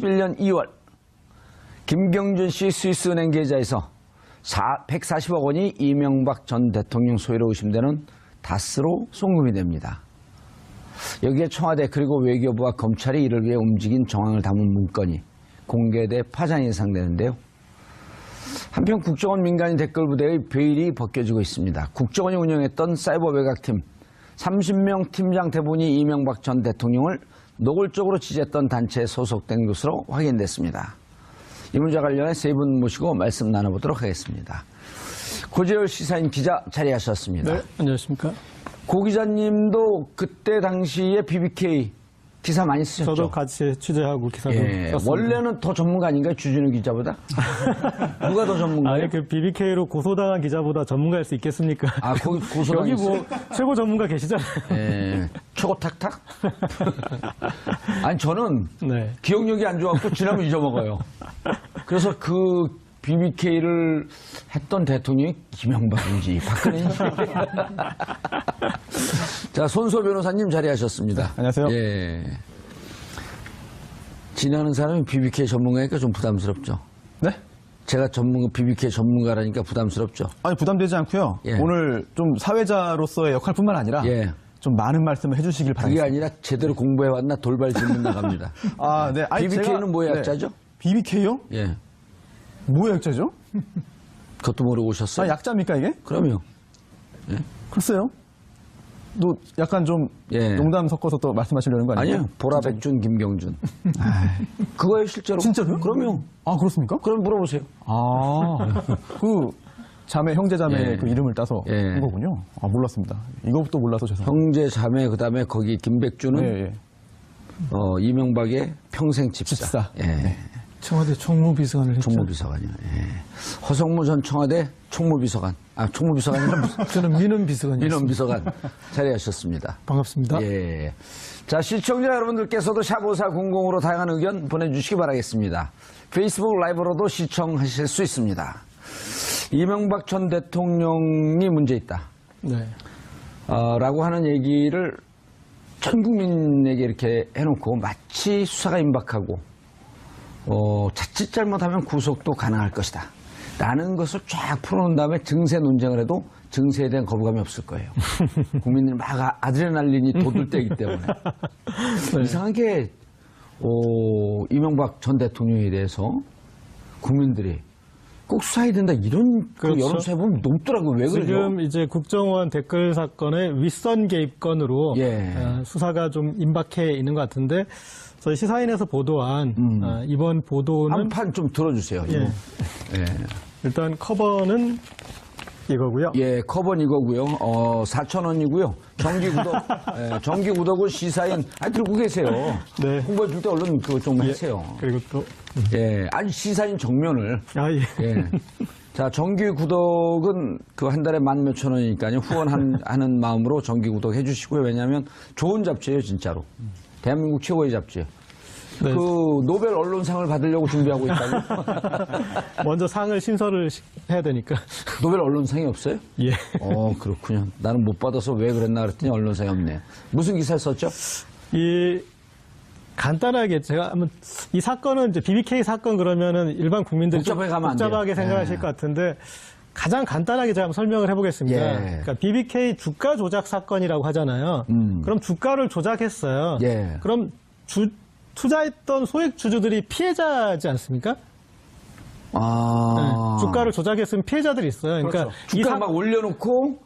2011년 2월 김경준 씨 스위스은행 계좌에서 140억 원이 이명박 전 대통령 소유로 의심되는 다스로 송금이 됩니다. 여기에 청와대 그리고 외교부와 검찰이 이를 위해 움직인 정황을 담은 문건이 공개돼 파장이 예상되는데요. 한편 국정원 민간인 댓글부대의 베일이 벗겨지고 있습니다. 국정원이 운영했던 사이버 외곽팀 30명 팀장 대부분이 이명박 전 대통령을 노골적으로 지지했던 단체에 소속된 것으로 확인됐습니다. 이 문제와 관련해 세 분 모시고 말씀 나눠보도록 하겠습니다. 고재열 시사인 기자 자리하셨습니다. 네, 안녕하십니까. 고 기자님도 그때 당시에 BBK 기사 많이 쓰셨죠? 저도 같이 취재하고 기사도 썼습니다. 원래는 더 전문가 아닌가요? 주진우 기자보다? 누가 더 전문가예요? 아니, 그 BBK로 고소당한 기자보다 전문가일 수 있겠습니까? 아, 거기 고소당 여기 뭐 최고 전문가 계시잖아요. 예, 초고 탁탁? 아니, 저는 네. 기억력이 안 좋아갖고 지나면 잊어먹어요. 그래서 그 BBK를 했던 대통령이 김영박인지 박근혜인지. 자, 손소 변호사님 자리하셨습니다. 안녕하세요. 예. 지나는 사람이 BBK 전문가니까 좀 부담스럽죠. 네? 제가 BBK 전문가라니까 부담스럽죠. 아니, 부담되지 않고요. 예. 오늘 좀 사회자로서의 역할뿐만 아니라 예. 좀 많은 말씀을 해주시길 그게 바라겠습니다. 아니라 제대로 공부해왔나 돌발 질문 나갑니다. 아, 네. 아니, BBK는 뭐의 약자죠? BBK요? 예. 뭐의 약자죠? 그것도 모르고 오셨어요? 아, 약자입니까, 이게? 그럼요. 글쎄요. 또 약간 좀 예. 농담 섞어서 또 말씀하시려는 거 아니에요? 아니요. 보라, 백준, 김경준. 그거예요, 실제로. 진짜로요? 그럼요. 아, 그렇습니까? 그럼 물어보세요. 아, 그 형제 자매 예. 그 이름을 따서 예. 한 거군요. 아, 몰랐습니다. 이것도 몰라서 죄송합니다. 형제, 자매, 그 다음에 거기 김백준은 예, 예. 이명박의 평생 집사. 집사. 예. 네. 청와대 총무비서관을 했죠. 총무비서관이요. 예. 허성무 전 청와대 총무비서관. 아, 총무비서관이라 무슨 저는 민원비서관이었습니다. 민원비서관 자리하셨습니다. 반갑습니다. 예. 자, 시청자 여러분들께서도 샵5400으로 다양한 의견 보내주시기 바라겠습니다. 페이스북 라이브로도 시청하실 수 있습니다. 이명박 전 대통령이 문제 있다. 네. 라고 하는 얘기를 전 국민에게 이렇게 해놓고 마치 수사가 임박하고 자칫 잘못하면 구속도 가능할 것이다 라는 것을 쫙 풀어놓은 다음에 증세 논쟁을 해도 증세에 대한 거부감이 없을 거예요. 국민들이 막 아드레날린이 돋을 때이기 때문에. 네. 이상하게 이명박 전 대통령에 대해서 국민들이 꼭 수사해야 된다 이런 그렇죠. 그 여론조사에 보면 높더라고요. 왜 그러죠? 지금 이제 국정원 댓글 사건의 윗선 개입건으로 예. 수사가 좀 임박해 있는 것 같은데 저희 시사인에서 보도한 이번 보도는 한 판 좀 들어주세요. 예. 예. 일단 커버는 이거고요. 예, 커버는 이거고요. 4,000원이고요. 정기 구독은 시사인 들고 계세요. 네. 홍보해 줄 때 얼른 그거 좀 하세요. 그리고 또 예, 아니 시사인 정면을. 예. 예. 자, 정기 구독은 그 한 달에 10,000몇 원이니까요. 후원하는 마음으로 정기 구독 해주시고요. 왜냐하면 좋은 잡지예요, 진짜로. 대한민국 최고의 잡지예요. 네. 그 노벨 언론상을 받으려고 준비하고 있다고. 먼저 상을 신설을 해야 되니까. 노벨 언론상이 없어요? 예. 그렇군요. 나는 못 받아서 왜 그랬나 그랬더니 언론상이 없네. 무슨 기사를 썼죠? 간단하게 제가 한번 이 사건은 이제 BBK 사건 그러면은 일반 국민들이 복잡하게 가면 안 돼요. 복잡하게 생각하실 예. 것 같은데 가장 간단하게 제가 한번 설명을 해보겠습니다. 예. 그러니까 BBK 주가 조작 사건이라고 하잖아요. 그럼 주가를 조작했어요. 예. 그럼 투자했던 소액 주주들이 피해자지 않습니까? 네. 주가를 조작했으면 피해자들이 있어요. 그러니까 그렇죠. 주가 막 올려놓고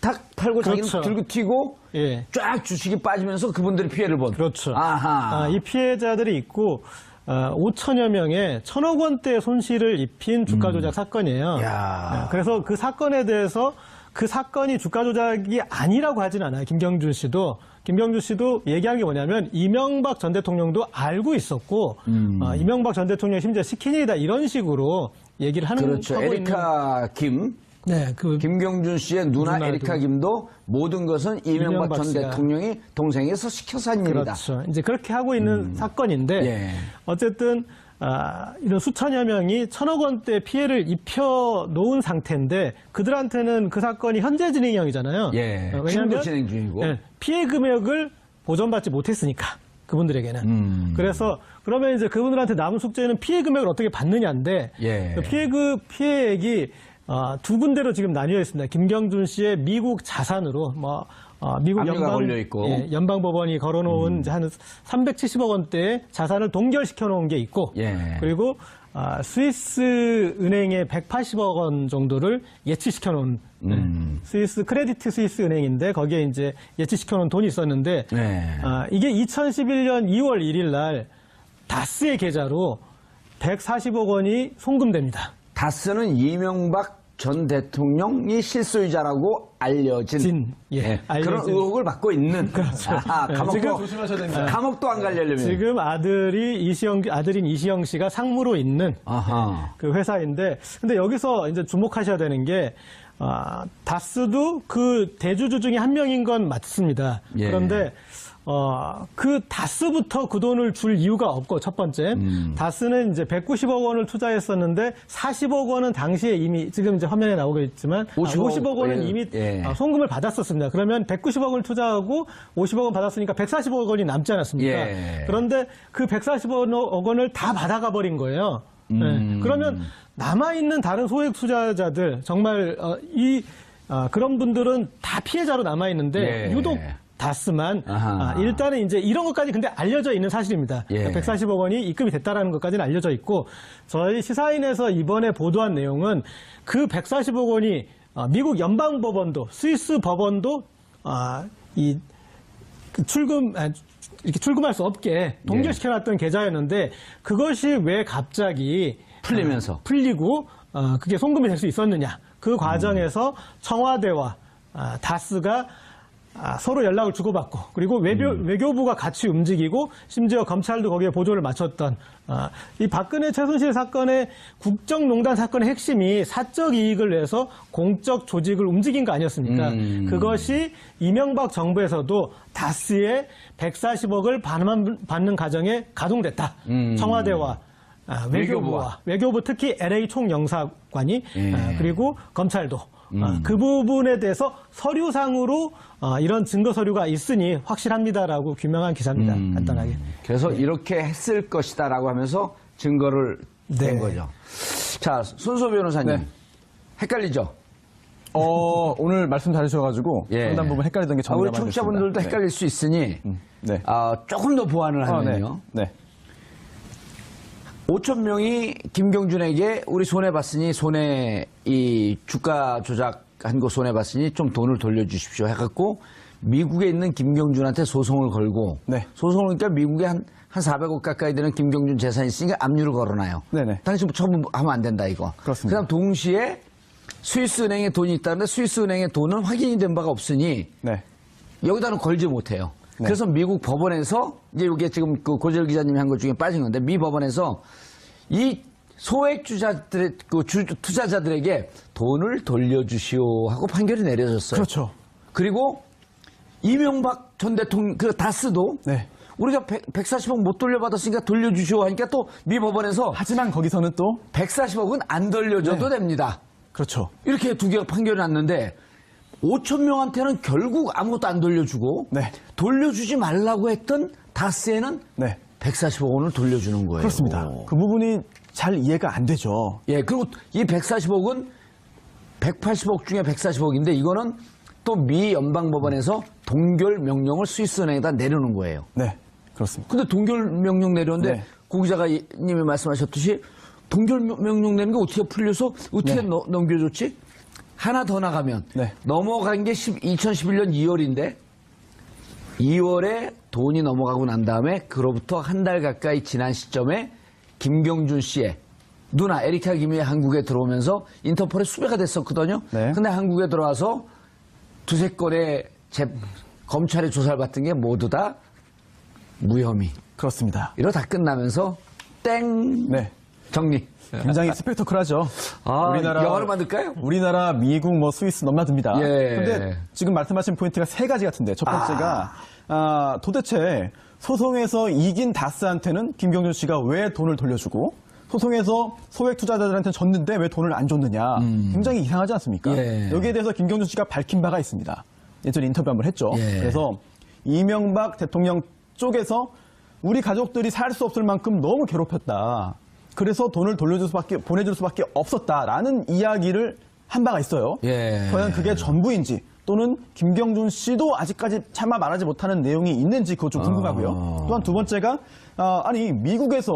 탁 팔고 그렇죠. 자기는 들고 튀고 예. 쫙 주식이 빠지면서 그분들이 피해를 본. 그렇죠. 아하. 이 피해자들이 있고 5천여 명의 1,000억 원대 손실을 입힌 주가 조작 사건이에요. 야. 그래서 그 사건에 대해서 그 사건이 주가 조작이 아니라고 하진 않아요. 김경준 씨도 얘기한 게 뭐냐면 이명박 전 대통령도 알고 있었고 이명박 전 대통령이 심지어 시킨 일이다 이런 식으로 얘기를 하는 그렇죠. 하고 에리카 김. 네, 김경준 씨의 누나 누나도. 에리카 김도 모든 것은 이명박 전 씨가. 대통령이 동생에서 시켜서 한 일이다. 그렇죠. 이제 그렇게 하고 있는 사건인데 예. 어쨌든 이런 수천여 명이 1,000억 원대 피해를 입혀 놓은 상태인데 그들한테는 그 사건이 현재 진행형이잖아요. 예. 왜냐하면 지금도 진행 중이고. 피해 금액을 보전받지 못했으니까. 그분들에게는. 그래서 그러면 이제 그분들한테 남은 숙제는 피해 금액을 어떻게 받느냐인데 예. 그 피해액이 두 군데로 지금 나뉘어 있습니다. 김경준 씨의 미국 자산으로 미국 압류가 걸려 있고. 연방법원이 걸어놓은 이제 한 370억 원대의 자산을 동결시켜 놓은 게 있고 예. 그리고 스위스 은행의 180억 원 정도를 예치시켜 놓은 스위스 크레디트 스위스 은행인데 거기에 이제 예치시켜 놓은 돈이 있었는데 네. 이게 2011년 2월 1일 날 다스의 계좌로 140억 원이 송금됩니다. 다스는 이명박 전 대통령이 실소유자라고 알려진 그런 알려진. 의혹을 받고 있는 그렇죠. 감옥도 지금 조심하셔야 됩니다. 감옥도 안 가려면 지금 아들인 이시영 씨가 상무로 있는 아하. 그 회사인데 근데 여기서 이제 주목하셔야 되는 게 다스도 그 대주주 중에 한 명인 건 맞습니다. 예. 그런데 그 다스부터 그 돈을 줄 이유가 없고 첫 번째 다스는 이제 190억 원을 투자했었는데 40억 원은 당시에 이미 지금 이제 화면에 나오고 있지만 50억 원은 이미 송금을 받았었습니다. 그러면 190억 원을 투자하고 50억 원 받았으니까 140억 원이 남지 않았습니까? 예. 그런데 그 140억 원을 다 받아가 버린 거예요. 네. 그러면 남아있는 다른 소액 투자자들 정말 그런 분들은 다 피해자로 남아있는데 예. 유독 다스만 일단은 이제 이런 것까지 근데 알려져 있는 사실입니다. 예. 140억 원이 입금이 됐다라는 것까지는 알려져 있고 저희 시사인에서 이번에 보도한 내용은 그 140억 원이 미국 연방법원도 스위스 법원도 이렇게 출금할 수 없게 동결시켜놨던 계좌였는데 그것이 왜 갑자기 풀리면서 풀리고 그게 송금이 될 수 있었느냐 그 과정에서 청와대와 다스가 서로 연락을 주고받고 그리고 외교부가 같이 움직이고 심지어 검찰도 거기에 보조를 맞췄던 이 박근혜 최순실 사건의 국정농단 사건의 핵심이 사적 이익을 위해서 공적 조직을 움직인 거 아니었습니까? 그것이 이명박 정부에서도 다스의 140억을 받는 과정에 가동됐다. 청와대와 외교부 특히 LA 총영사관이 그리고 검찰도 그 부분에 대해서 서류상으로 이런 증거 서류가 있으니 확실합니다라고 규명한 기사입니다. 간단하게. 그래서 이렇게 했을 것이다라고 하면서 증거를 낸 거죠. 자, 손소 변호사님. 네. 헷갈리죠? 오늘 말씀 잘해주셔가지고 상당 부분 헷갈리던 게 정리가 우리 많이 됐습니다. 청취자분들도 헷갈릴 수 있으니 네. 조금 더 보완을 하면요. 네. 5천 명이 김경준에게 우리 손해봤으니 이 주가 조작한 거 손해봤으니 좀 돈을 돌려주십시오 해갖고 미국에 있는 김경준한테 소송을 걸고 소송을 그러니까 미국에 한 400억 가까이 되는 김경준 재산이 있으니까 압류를 걸어놔요. 네네. 당신 처분하면 안 된다 이거. 그렇습니다. 그다음 동시에 스위스 은행에 돈이 있다는데 스위스 은행의 돈은 확인이 된 바가 없으니 여기다는 걸지 못해요. 그래서 미국 법원에서 이제 이게 지금 그 고재열 기자님이 한 것 중에 빠진 건데 미 법원에서 이 소액 투자자들에게 돈을 돌려주시오 하고 판결이 내려졌어요. 그렇죠. 그리고 이명박 전 대통령 그 다스도 우리가 140억 못 돌려받았으니까 돌려주시오 하니까 또 미 법원에서 하지만 거기서는 또 140억은 안 돌려줘도 됩니다. 그렇죠. 이렇게 두 개가 판결이 났는데 5천 명한테는 결국 아무것도 안 돌려주고 돌려주지 말라고 했던 다스에는 140억 원을 돌려주는 거예요. 그렇습니다. 그 부분이 잘 이해가 안 되죠. 예, 그리고 이 140억은 180억 중에 140억인데 이거는 또 미 연방법원에서 동결 명령을 스위스 은행에다 내려놓은 거예요. 네, 그렇습니다. 근데 동결 명령 내렸는데 고 기자님이 말씀하셨듯이 동결 명령 내는 게 어떻게 풀려서 어떻게 넘겨줬지? 하나 더 나가면 넘어간 게 2011년 2월인데 2월에 돈이 넘어가고 난 다음에 그로부터 한 달 가까이 지난 시점에 김경준 씨의 누나 에리카 김이 한국에 들어오면서 인터폴에 수배가 됐었거든요. 근데 한국에 들어와서 두세 건의 검찰의 조사를 받던 게 모두 다 무혐의. 그렇습니다. 이러다 끝나면서 땡 정리. 굉장히 스펙터클하죠. 영화로 만들까요? 우리나라, 미국, 스위스 넘나듭니다. 예. 근데 지금 말씀하신 포인트가 세 가지 같은데 첫 번째가 도대체 소송에서 이긴 다스한테는 김경준 씨가 왜 돈을 돌려주고 소송에서 소액 투자자들한테 줬는데 왜 돈을 안 줬느냐. 굉장히 이상하지 않습니까? 여기에 대해서 김경준 씨가 밝힌 바가 있습니다. 예전에 인터뷰 한번 했죠. 그래서 이명박 대통령 쪽에서 우리 가족들이 살 수 없을 만큼 너무 괴롭혔다. 그래서 돈을 보내줄 수밖에 없었다라는 이야기를 한 바가 있어요. 예. 과연 그게 전부인지 또는 김경준 씨도 아직까지 차마 말하지 못하는 내용이 있는지 그것 좀 궁금하고요. 또한 두 번째가 아니 미국에서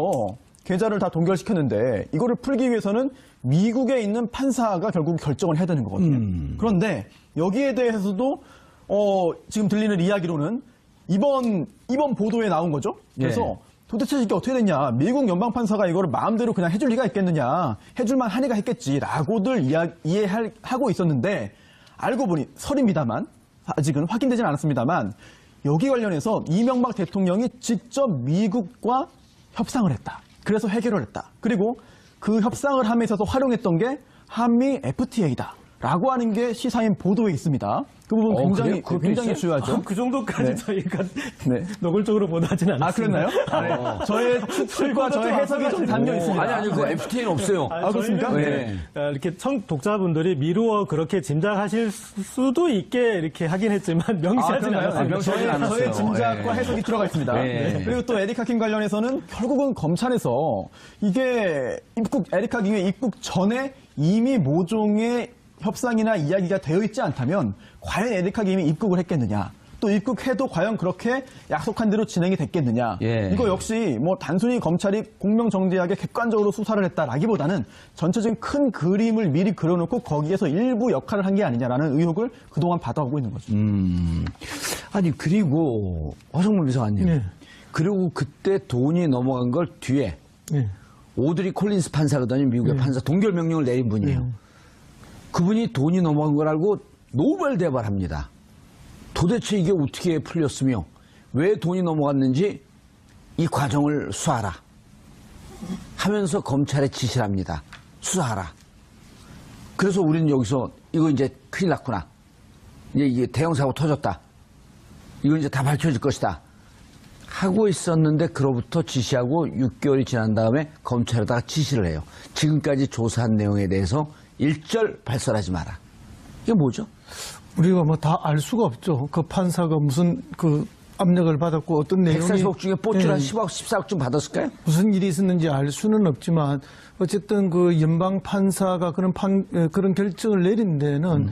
계좌를 다 동결시켰는데 이거를 풀기 위해서는 미국에 있는 판사가 결국 결정을 해야 되는 거거든요. 그런데 여기에 대해서도 지금 들리는 이야기로는 이번 보도에 나온 거죠. 그래서 예. 도대체 이게 어떻게 됐냐. 미국 연방판사가 이거를 마음대로 그냥 해줄 리가 있겠느냐. 해줄만 하니까 했겠지라고들 이해하고 있었는데 알고 보니 설입니다만 아직은 확인되지는 않았습니다만 여기 관련해서 이명박 대통령이 직접 미국과 협상을 했다. 그래서 해결을 했다. 그리고 그 협상을 함에 있어서 활용했던 게 한미 FTA다. 라고 하는 게 시사인 보도에 있습니다. 그 부분 굉장히, 그래요? 굉장히 중요하죠. 그 정도까지 네. 저희가 네. 노골적으로 보도하지는 않았습니다. 그랬나요? 저의 추측과 저의 해석이 좀 담겨 있습니다. 아니, 그 FTA는 없어요. 그렇습니까? 저희는 네. 이제 이렇게 독자분들이 미루어 그렇게 짐작하실 수도 있게 이렇게 하긴 했지만 명시하지는 그런가요? 않았습니다. 명시하진 않았어요. 저의 짐작과 네. 해석이 들어가 있습니다. 네. 그리고 또 에리카 킴 관련해서는 결국은 검찰에서 이게 에리카 킴의 입국 전에 이미 모종의 협상이나 이야기가 되어 있지 않다면 과연 에리카 킴이 입국을 했겠느냐? 또 입국해도 과연 그렇게 약속한 대로 진행이 됐겠느냐? 예. 이거 역시 뭐 단순히 검찰이 공명정대하게 객관적으로 수사를 했다라기보다는 전체적인 큰 그림을 미리 그려놓고 거기에서 일부 역할을 한 게 아니냐라는 의혹을 그동안 받아오고 있는 거죠. 아니, 그리고 허성문 비서관님. 네. 그리고 그때 돈이 넘어간 걸 뒤에 네. 오드리 콜린스 판사거든요. 미국의 판사. 동결 명령을 내린 분이에요. 그분이 돈이 넘어간 걸 알고 노벨 대발합니다. 도대체 이게 어떻게 풀렸으며 왜 돈이 넘어갔는지 이 과정을 수사하라 하면서 검찰에 지시를 합니다. 수사하라. 그래서 우리는 여기서 이거 이제 큰일 났구나. 이제 이게 대형 사고 터졌다. 이거 이제 다 밝혀질 것이다. 하고 있었는데 그로부터 지시하고 6개월이 지난 다음에 검찰에다가 지시를 해요. 지금까지 조사한 내용에 대해서 일절 발설하지 마라. 이게 뭐죠? 우리가 뭐 다 알 수가 없죠. 그 판사가 무슨 그 압력을 받았고 어떤 내용이 140억 중에 뽀줄 한 예. 10억, 14억쯤 받았을까요? 무슨 일이 있었는지 알 수는 없지만 어쨌든 그 연방 판사가 그런 결정을 내린 데는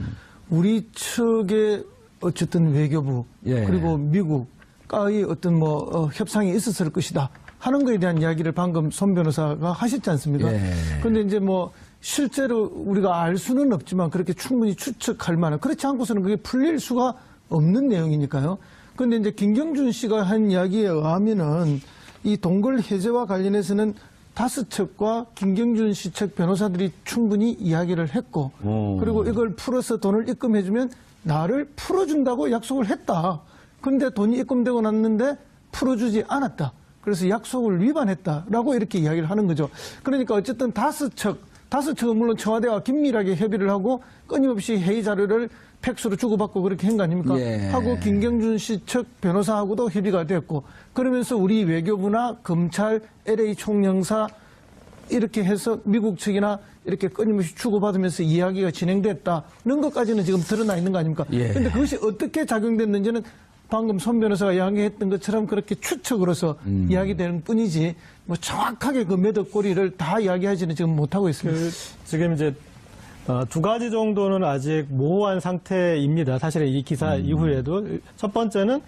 우리 측의 어쨌든 외교부 예. 그리고 미국과의 어떤 뭐 협상이 있었을 것이다 하는 거에 대한 이야기를 방금 손 변호사가 하셨지 않습니까? 예. 그런데 이제 뭐 실제로 우리가 알 수는 없지만 그렇게 충분히 추측할 만한 그렇지 않고서는 그게 풀릴 수가 없는 내용이니까요. 그런데 이제 김경준 씨가 한 이야기에 의하면은 이 동굴 해제와 관련해서는 5척과 김경준 씨 측 변호사들이 충분히 이야기를 했고 그리고 이걸 풀어서 돈을 입금해주면 나를 풀어준다고 약속을 했다. 그런데 돈이 입금되고 났는데 풀어주지 않았다. 그래서 약속을 위반했다라고 이렇게 이야기를 하는 거죠. 그러니까 어쨌든 5척은 물론 청와대와 긴밀하게 협의를 하고 끊임없이 회의 자료를 팩스로 주고받고 그렇게 한 거 아닙니까? 예. 하고 김경준 씨 측 변호사하고도 협의가 됐고 그러면서 우리 외교부나 검찰, LA 총영사 이렇게 해서 미국 측이나 이렇게 끊임없이 주고받으면서 이야기가 진행됐다는 것까지는 지금 드러나 있는 거 아닙니까? 예. 그런데 그것이 어떻게 작용됐는지는 방금 손 변호사가 이야기했던 것처럼 그렇게 추측으로서 이야기되는 뿐이지 뭐 정확하게 그 매듭고리를 다 이야기하지는 지금 못하고 있습니다. 지금 이제 두 가지 정도는 아직 모호한 상태입니다. 사실은 이 기사 이후에도 첫 번째는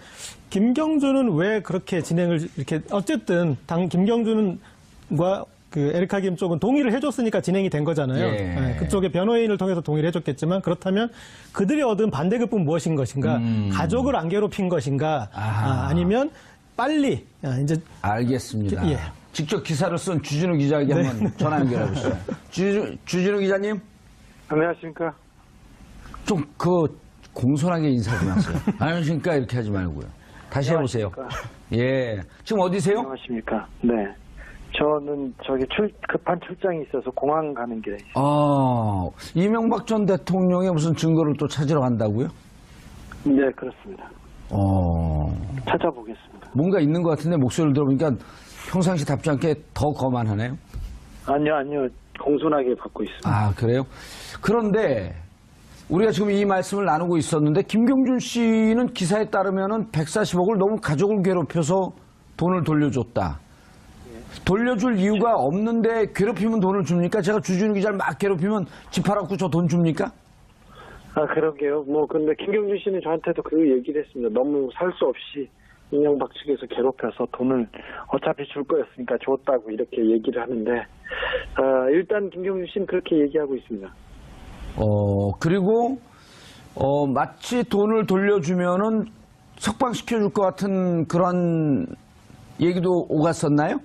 김경준은 왜 그렇게 진행을 이렇게 어쨌든 당 김경준과 그 에리카 김 쪽은 동의를 해줬으니까 진행이 된 거잖아요. 예. 네, 그쪽의 변호인을 통해서 동의를 해줬겠지만 그렇다면 그들이 얻은 반대급은 무엇인 것인가? 가족을 안 괴롭힌 것인가? 아니면 빨리 이제 알겠습니다. 예. 직접 기사를 쓴 주진우 기자에게 한번 전화 연결해 보시죠. 주진우 기자님, 안녕하십니까. 좀 공손하게 인사 좀 하세요. 안녕하십니까 이렇게 하지 말고요. 다시 해보세요. 예, 지금 어디세요? 안녕하십니까. 네. 저는 저기 급한 출장이 있어서 공항 가는 길에 있어요. 이명박 전 대통령의 무슨 증거를 또 찾으러 간다고요? 네, 그렇습니다. 찾아보겠습니다. 뭔가 있는 것 같은데 목소리를 들어보니까 평상시 답지 않게 더 거만하네요. 아니요. 공손하게 받고 있습니다. 아, 그래요? 그런데 우리가 지금 이 말씀을 나누고 있었는데 김경준 씨는 기사에 따르면은 140억을 너무 가족을 괴롭혀서 돈을 돌려줬다. 돌려줄 이유가 없는데 괴롭히면 돈을 줍니까? 제가 주진우 기자를 막 괴롭히면 집 팔아갖고 저 돈 줍니까? 아, 그러게요. 근데 김경준 씨는 저한테도 그 얘기를 했습니다. 너무 살 수 없이 이명박 측에서 괴롭혀서 돈을 어차피 줄 거였으니까 줬다고 이렇게 얘기를 하는데, 일단 김경준 씨는 그렇게 얘기하고 있습니다. 그리고, 마치 돈을 돌려주면은 석방시켜줄 것 같은 그런 얘기도 오갔었나요?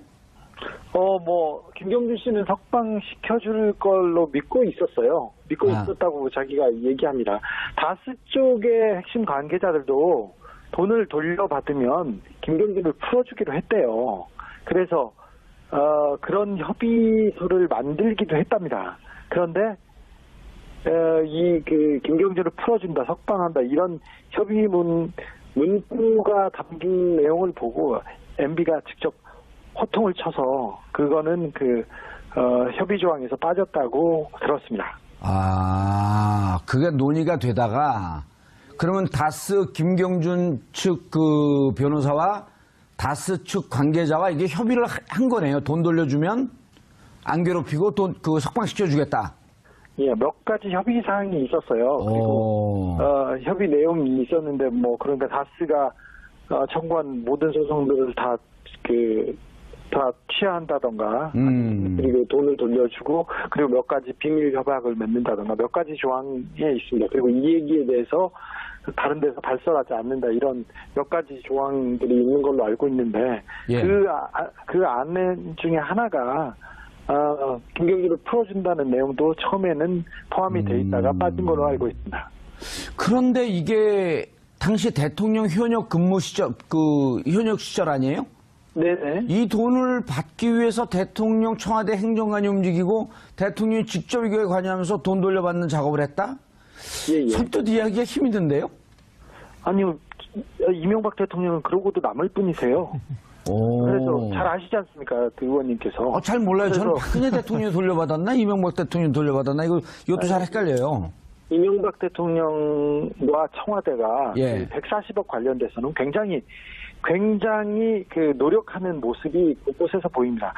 김경준 씨는 석방시켜줄 걸로 믿고 있었어요. 믿고 있었다고 자기가 얘기합니다. 다스 쪽의 핵심 관계자들도 돈을 돌려받으면 김경준을 풀어주기로 했대요. 그래서, 그런 협의서를 만들기도 했답니다. 그런데, 김경준을 풀어준다, 석방한다, 이런 문구가 담긴 내용을 보고 MB가 직접 호통을 쳐서 그거는 협의 조항에서 빠졌다고 들었습니다. 그게 논의가 되다가 그러면 다스 김경준 측 변호사와 다스 측 관계자와 이게 협의를 한 거네요. 돈 돌려주면 안 괴롭히고 돈 석방시켜주겠다. 예, 몇 가지 협의 사항이 있었어요. 그리고 협의 내용이 있었는데 그러니까 다스가 청구한 모든 소송들을 다 취하한다던가, 그리고 돈을 돌려주고, 그리고 몇 가지 비밀 협약을 맺는다던가, 몇 가지 조항에 있습니다. 그리고 이 얘기에 대해서 다른 데서 발설하지 않는다, 이런 몇 가지 조항들이 있는 걸로 알고 있는데, 예. 그 안내 중에 하나가, 김경준을 풀어준다는 내용도 처음에는 포함이 돼 있다가 빠진 걸로 알고 있습니다. 그런데 이게 당시 대통령 현역 근무 시절, 현역 시절 아니에요? 네네. 이 돈을 받기 위해서 대통령 청와대 행정관이 움직이고 대통령이 직접 이거에 관여하면서 돈 돌려받는 작업을 했다? 예. 선뜻 이야기가 힘이 든데요? 아니요, 이명박 대통령은 그러고도 남을 뿐이세요. 그래서 잘 아시지 않습니까, 그 의원님께서. 잘 몰라요. 저는 박근혜 대통령이 돌려받았나? 이명박 대통령이 돌려받았나? 이것도 잘 헷갈려요. 이명박 대통령과 청와대가 예. 140억 관련돼서는 굉장히 노력하는 모습이 곳곳에서 보입니다.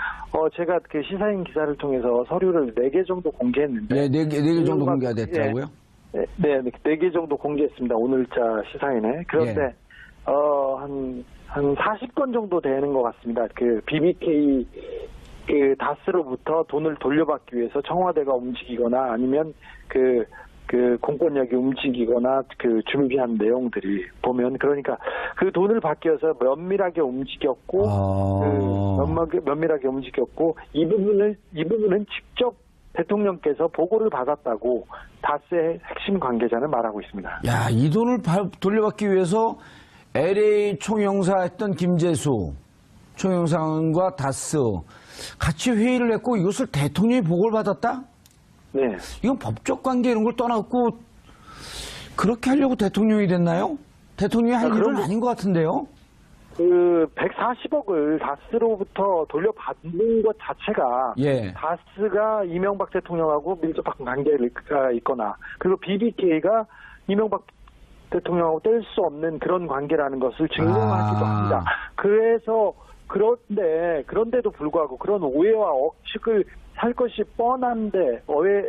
제가 시사인 기사를 통해서 서류를 4개 정도 공개했는데. 네, 4개 정도 공개가 됐더라고요. 네, 4개 정도 공개했습니다. 오늘자 시사인에. 그런데, 한 40건 정도 되는 것 같습니다. BBK, 다스로부터 돈을 돌려받기 위해서 청와대가 움직이거나 아니면 공권력이 움직이거나 준비한 내용들이 보면, 그러니까 그 돈을 받기 위해서 면밀하게 움직였고, 면밀하게 움직였고, 이 부분은 직접 대통령께서 보고를 받았다고 다스의 핵심 관계자는 말하고 있습니다. 야, 이 돈을 돌려받기 위해서 LA 총영사했던 김재수 총영사관과 다스 같이 회의를 했고 이것을 대통령이 보고를 받았다? 네. 이건 법적 관계 이런 걸 떠나고 그렇게 하려고 대통령이 됐나요? 대통령이 할 일은 아닌 것 같은데요? 140억을 다스로부터 돌려받는 것 자체가 예. 다스가 이명박 대통령하고 밀접한 관계가 있거나, 그리고 BBK가 이명박 대통령하고 뗄 수 없는 그런 관계라는 것을 증명하기도 합니다. 그래서 그런데도 불구하고 그런 오해와 억측을 살 것이 뻔한데 왜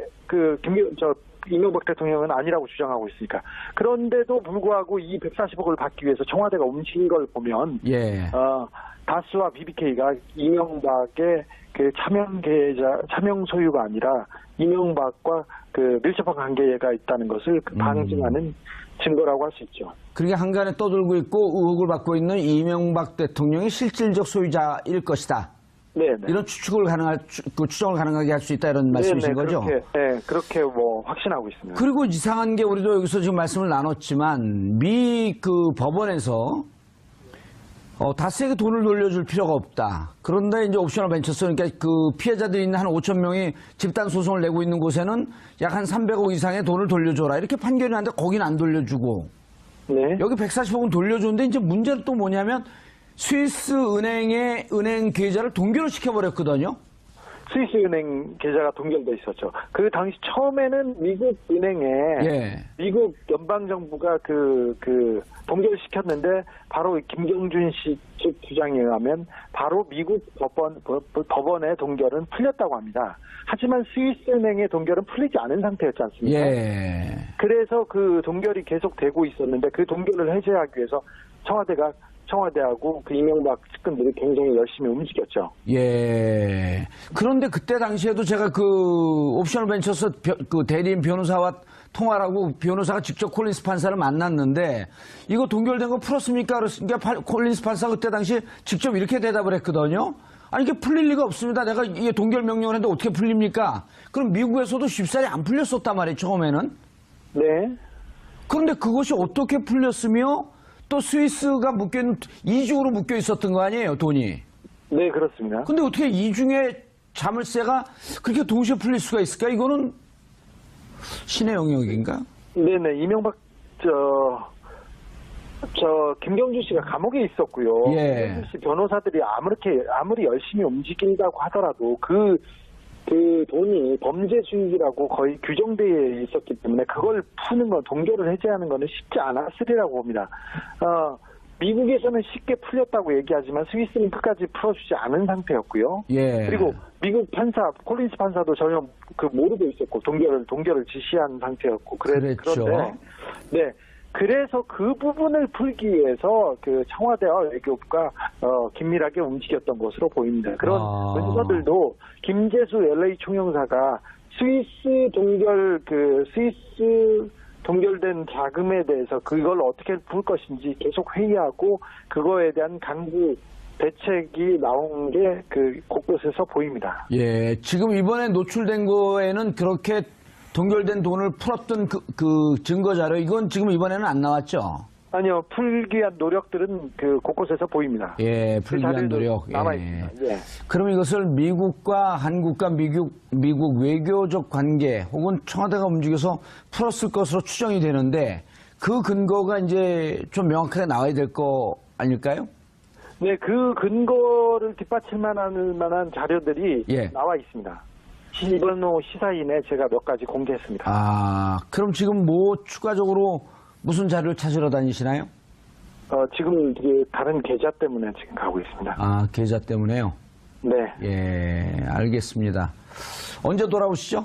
이명박 대통령은 아니라고 주장하고 있으니까. 그런데도 불구하고 이 140억을 받기 위해서 청와대가 움직인 걸 보면, 예. 다스와 BBK가 이명박의 차명 소유가 아니라 이명박과 밀접한 관계가 있다는 것을 방증하는 증거라고 할 수 있죠. 그게 한간에 떠들고 있고 의혹을 받고 있는 이명박 대통령이 실질적 소유자일 것이다. 네. 이런 추정을 가능하게 할 수 있다 이런 말씀이신 거죠? 그렇게 확신하고 있습니다. 그리고 이상한 게 우리도 여기서 지금 말씀을 나눴지만 미 법원에서 다스에게 돈을 돌려줄 필요가 없다. 그런데 이제 옵셔널 벤처스, 그러니까 피해자들이 있는 한 5천 명이 집단 소송을 내고 있는 곳에는 약 한 300억 이상의 돈을 돌려줘라. 이렇게 판결이 나는데 거긴 안 돌려주고. 네. 여기 140억은 돌려줬는데 이제 문제는 또 뭐냐면 스위스 은행의 은행 계좌를 동결을 시켜버렸거든요. 스위스은행 계좌가 동결돼 있었죠. 그 당시 처음에는 미국 은행에 예. 미국 연방정부가 그 동결시켰는데 바로 김경준 씨 측 주장에 의하면 바로 미국 법원의 동결은 풀렸다고 합니다. 하지만 스위스은행의 동결은 풀리지 않은 상태였지 않습니까? 예. 그래서 그 동결이 계속되고 있었는데 그 동결을 해제하기 위해서 청와대하고 그 이명박 측근들이 굉장히 열심히 움직였죠. 예. 그런데 그때 당시에도 제가 그 옵셔널 벤처스 그 대리인 변호사와 통화를 하고 변호사가 직접 콜린스 판사를 만났는데 이거 동결된 거 풀었습니까? 그러니까 콜린스 판사가 그때 당시 직접 이렇게 대답을 했거든요. 아니 이게 풀릴 리가 없습니다. 내가 이게 동결 명령을 했는데 어떻게 풀립니까? 그럼 미국에서도 쉽사리 안 풀렸었단 말이에요. 처음에는. 네. 그런데 그것이 어떻게 풀렸으며 또 스위스가 이중으로 묶여 있었던 거 아니에요, 돈이. 네, 그렇습니다. 근데 어떻게 이중에 자물쇠가 그렇게 동시에 풀릴 수가 있을까? 이거는 신의 영역인가? 네네, 이명박, 김경준 씨가 감옥에 있었고요. 예. 김경준 씨 변호사들이 아무리 열심히 움직인다고 하더라도 그 돈이 범죄 수익이라고 거의 규정되어 있었기 때문에 그걸 푸는 건, 동결을 해제하는 거는 쉽지 않았으리라고 봅니다. 미국에서는 쉽게 풀렸다고 얘기하지만 스위스는 끝까지 풀어주지 않은 상태였고요. 예. 그리고 미국 콜린스 판사도 전혀 모르고 있었고, 동결을 지시한 상태였고, 그랬죠. 그런데, 네. 그래서 그 부분을 풀기 위해서 그 청와대와 외교부가 긴밀하게 움직였던 것으로 보입니다. 그런 문서들도 김재수 LA 총영사가 스위스 동결된 자금에 대해서 그걸 어떻게 풀 것인지 계속 회의하고 그거에 대한 강구 대책이 나온 게 그 곳곳에서 보입니다. 예. 지금 이번에 노출된 거에는 그렇게 동결된 돈을 풀었던 그 증거 자료, 이건 지금 이번에는 안 나왔죠? 아니요, 풀기 위한 노력들은 그 곳곳에서 보입니다. 예, 풀기 위한 노력. 남아있습니다. 예. 그럼 이것을 미국과 한국과 미국 외교적 관계 혹은 청와대가 움직여서 풀었을 것으로 추정이 되는데 그 근거가 이제 좀 명확하게 나와야 될 거 아닐까요? 네, 그 근거를 뒷받칠 만한 자료들이 예. 나와 있습니다. 이번호 시사인에 제가 몇 가지 공개했습니다. 아, 그럼 지금 뭐 추가적으로 무슨 자료를 찾으러 다니시나요? 지금 다른 계좌 때문에 지금 가고 있습니다. 아, 계좌 때문에요? 네. 예, 알겠습니다. 언제 돌아오시죠?